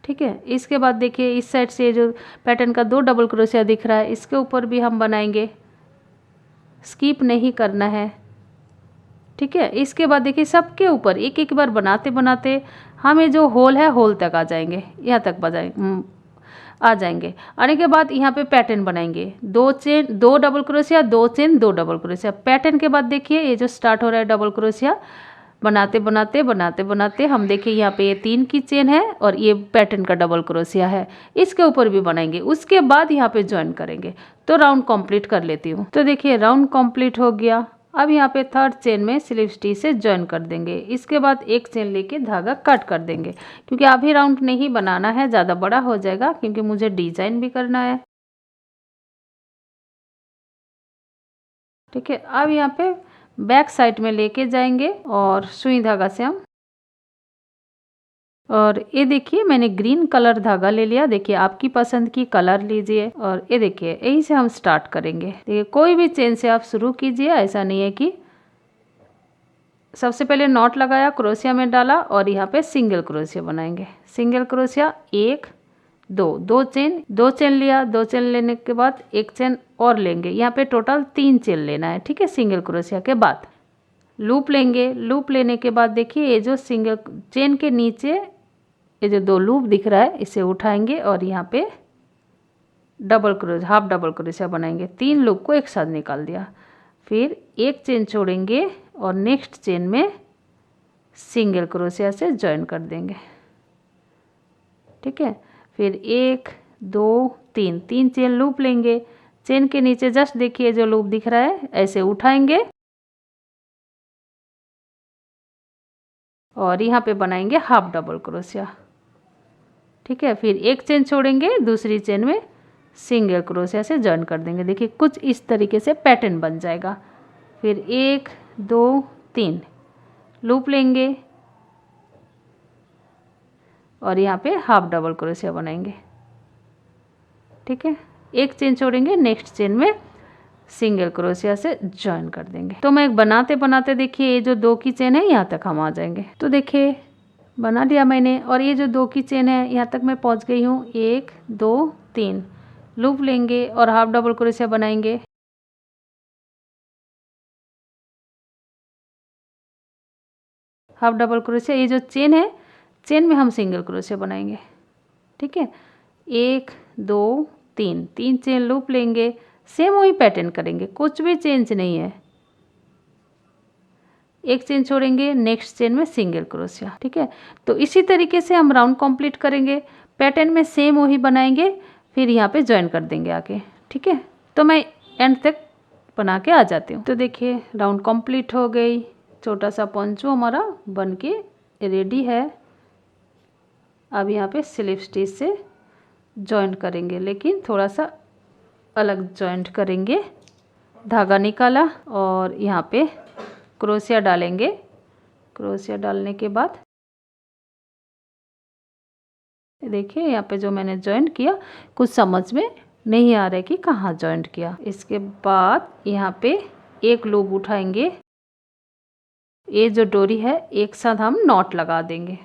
A: ठीक है, इसके बाद देखिए इस साइड से जो पैटर्न का 2 डबल क्रोशिया दिख रहा है, इसके ऊपर भी हम बनाएंगे, स्किप नहीं करना है। ठीक है, इसके बाद देखिए सबके ऊपर एक एक बार बनाते बनाते हमें जो होल है होल तक आ जाएंगे, यहाँ तक आ जाएंगे। आने के बाद यहाँ पे पैटर्न बनाएंगे। 2 चेन 2 डबल क्रोशिया, 2 चेन 2 डबल क्रोशिया। पैटर्न के बाद देखिए ये जो स्टार्ट हो रहा है डबल क्रोशिया, बनाते बनाते हम देखिए यहाँ पे ये 3 की चेन है और ये पैटर्न का डबल क्रोशिया है, इसके ऊपर भी बनाएंगे। उसके बाद यहाँ पे ज्वाइन करेंगे। तो राउंड कंप्लीट कर लेती हूँ। तो देखिए राउंड कंप्लीट हो गया। अब यहाँ पे 3rd चेन में स्लिप स्टिच से ज्वाइन कर देंगे। इसके बाद 1 चेन लेके धागा कट कर देंगे, क्योंकि अभी राउंड नहीं बनाना है, ज़्यादा बड़ा हो जाएगा, क्योंकि मुझे डिजाइन भी करना है। ठीक है, अब यहाँ पे बैक साइड में लेके जाएंगे और सुई धागा से हम, और ये देखिए मैंने ग्रीन कलर धागा ले लिया। देखिए आपकी पसंद की कलर लीजिए, और ये देखिए यहीं से हम स्टार्ट करेंगे। देखिए कोई भी चेन से आप शुरू कीजिए, ऐसा नहीं है कि सबसे पहले नॉट लगाया, क्रोशिया में डाला और यहाँ पे सिंगल क्रोशिया बनाएंगे। सिंगल क्रोशिया 1 2 चेन लिया। 2 चेन लेने के बाद 1 चेन और लेंगे। यहाँ पे टोटल 3 चेन लेना है। ठीक है, सिंगल क्रोशिया के बाद लूप लेंगे। लूप लेने के बाद देखिए ये जो सिंगल चेन के नीचे ये जो 2 लूप दिख रहा है, इसे उठाएंगे और यहाँ पे double crochet, half double crochet बनाएंगे। 3 लूप को एक साथ निकाल दिया। फिर 1 चेन छोड़ेंगे और नेक्स्ट चेन में सिंगल क्रोशिया से ज्वाइन कर देंगे। ठीक है, फिर 1 2 3 चेन लूप लेंगे। चेन के नीचे जस्ट देखिए जो लूप दिख रहा है, ऐसे उठाएंगे और यहाँ पे बनाएंगे हाफ डबल क्रोशिया। ठीक है, फिर 1 चेन छोड़ेंगे, दूसरी चेन में सिंगल क्रोशिया से ज्वाइन कर देंगे। देखिए कुछ इस तरीके से पैटर्न बन जाएगा। फिर 1 2 3 लूप लेंगे और यहाँ पे हाफ डबल क्रोशिया बनाएंगे। ठीक है, 1 चेन छोड़ेंगे, नेक्स्ट चेन में सिंगल क्रोशिया से ज्वाइन कर देंगे। तो मैं बनाते बनाते देखिए ये जो 2 की चेन है यहाँ तक हम आ जाएंगे। तो देखिए बना लिया मैंने, और ये जो 2 की चेन है यहाँ तक मैं पहुँच गई हूँ। 1 2 3 लूप लेंगे और हाफ डबल क्रोशिया बनाएंगे। हाफ डबल क्रोशिया, ये जो चेन है, चेन में हम सिंगल क्रोशिया बनाएंगे। ठीक है, 1 2 3 चेन लूप लेंगे, सेम वही पैटर्न करेंगे, कुछ भी चेंज नहीं है। 1 चेन छोड़ेंगे, नेक्स्ट चेन में सिंगल क्रोशिया। ठीक है, तो इसी तरीके से हम राउंड कंप्लीट करेंगे। पैटर्न में सेम वही बनाएंगे, फिर यहाँ पे ज्वाइन कर देंगे आके। ठीक है, तो मैं एंड तक बना के आ जाती हूँ। तो देखिए राउंड कंप्लीट हो गई। छोटा सा पंचो हमारा बन के रेडी है। अब यहाँ पे स्लिप स्टिच से जॉइंट करेंगे, लेकिन थोड़ा सा अलग जॉइंट करेंगे। धागा निकाला और यहाँ पे क्रोशिया डालेंगे। क्रोशिया डालने के बाद देखिए यहाँ पे जो मैंने जॉइंट किया, कुछ समझ में नहीं आ रहा है कि कहाँ जॉइंट किया। इसके बाद यहाँ पे एक लूप उठाएंगे, ये जो डोरी है एक साथ हम नॉट लगा देंगे।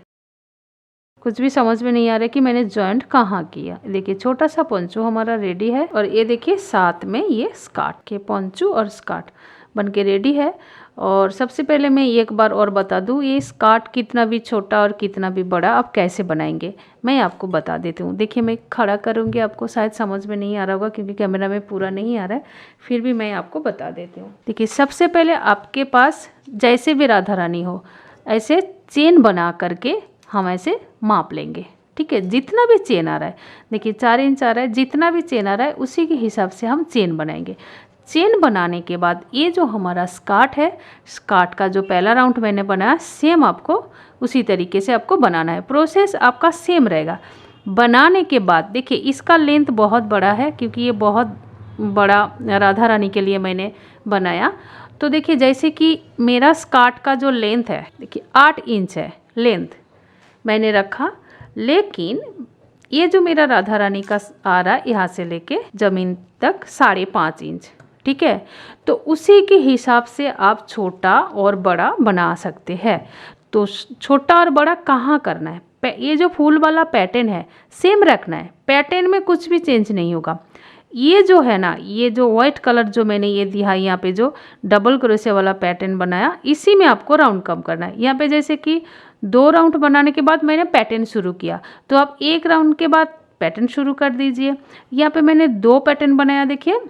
A: कुछ भी समझ में नहीं आ रहा है कि मैंने जॉइंट कहाँ किया। देखिए छोटा सा पंचो हमारा रेडी है, और ये देखिए साथ में ये स्कर्ट के पंचो और स्कर्ट बन के रेडी है। और सबसे पहले मैं एक बार और बता दूँ, ये स्कार्ट कितना भी छोटा और कितना भी बड़ा आप कैसे बनाएंगे मैं आपको बता देती हूँ। देखिए मैं खड़ा करूँगी, आपको शायद समझ में नहीं आ रहा होगा क्योंकि कैमरा में पूरा नहीं आ रहा है, फिर भी मैं आपको बता देती हूँ। देखिए सबसे पहले आपके पास जैसे भी राधा रानी हो ऐसे चेन बना करके हम ऐसे माप लेंगे, ठीक है। जितना भी चेन आ रहा है, देखिए 4 इंच आ रहा है, जितना भी चेन आ रहा है उसी के हिसाब से हम चेन बनाएंगे। चेन बनाने के बाद ये जो हमारा स्कार्ट है, स्कार्ट का जो पहला राउंड मैंने बनाया सेम आपको उसी तरीके से आपको बनाना है। प्रोसेस आपका सेम रहेगा। बनाने के बाद देखिए इसका लेंथ बहुत बड़ा है क्योंकि ये बहुत बड़ा राधा रानी के लिए मैंने बनाया। तो देखिए जैसे कि मेरा स्कार्ट का जो लेंथ है, देखिए 8 इंच है लेंथ मैंने रखा, लेकिन ये जो मेरा राधा रानी का आ रहा है यहाँ से लेके ज़मीन तक 5.5 इंच, ठीक है। तो उसी के हिसाब से आप छोटा और बड़ा बना सकते हैं। तो छोटा और बड़ा कहाँ करना है, ये जो फूल वाला पैटर्न है सेम रखना है, पैटर्न में कुछ भी चेंज नहीं होगा। ये जो है ना, ये जो वाइट कलर जो मैंने ये दिया यहाँ पे जो डबल क्रोशे वाला पैटर्न बनाया, इसी में आपको राउंड कम करना है। यहाँ पे जैसे कि 2 राउंड बनाने के बाद मैंने पैटर्न शुरू किया, तो आप 1 राउंड के बाद पैटर्न शुरू कर दीजिए। यहाँ पे मैंने 2 पैटर्न बनाया, देखिए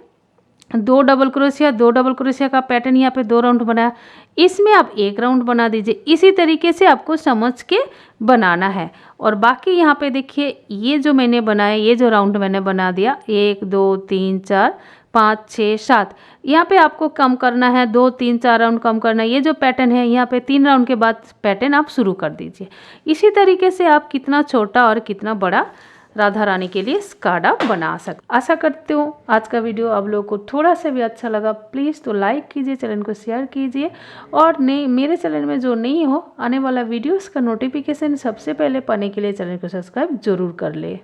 A: 2 डबल क्रोशिया का पैटर्न यहाँ पे 2 राउंड बनाया, इसमें आप 1 राउंड बना दीजिए। इसी तरीके से आपको समझ के बनाना है। और बाकी यहाँ पे देखिए ये जो मैंने बनाया, ये जो राउंड मैंने बना दिया 1 2 3 4 5 6 7, यहाँ पे आपको कम करना है, 2 3 4 राउंड कम करना है। ये जो पैटर्न है यहाँ पे 3 राउंड के बाद पैटर्न आप शुरू कर दीजिए। इसी तरीके से आप कितना छोटा और कितना बड़ा राधा रानी के लिए स्कार्ट आप बना सकते। आशा करती हूँ आज का वीडियो आप लोगों को थोड़ा सा भी अच्छा लगा। प्लीज़ तो लाइक कीजिए, चैनल को शेयर कीजिए, और नहीं मेरे चैनल में जो नहीं हो, आने वाला वीडियोस का नोटिफिकेशन सबसे पहले पाने के लिए चैनल को सब्सक्राइब जरूर कर ले।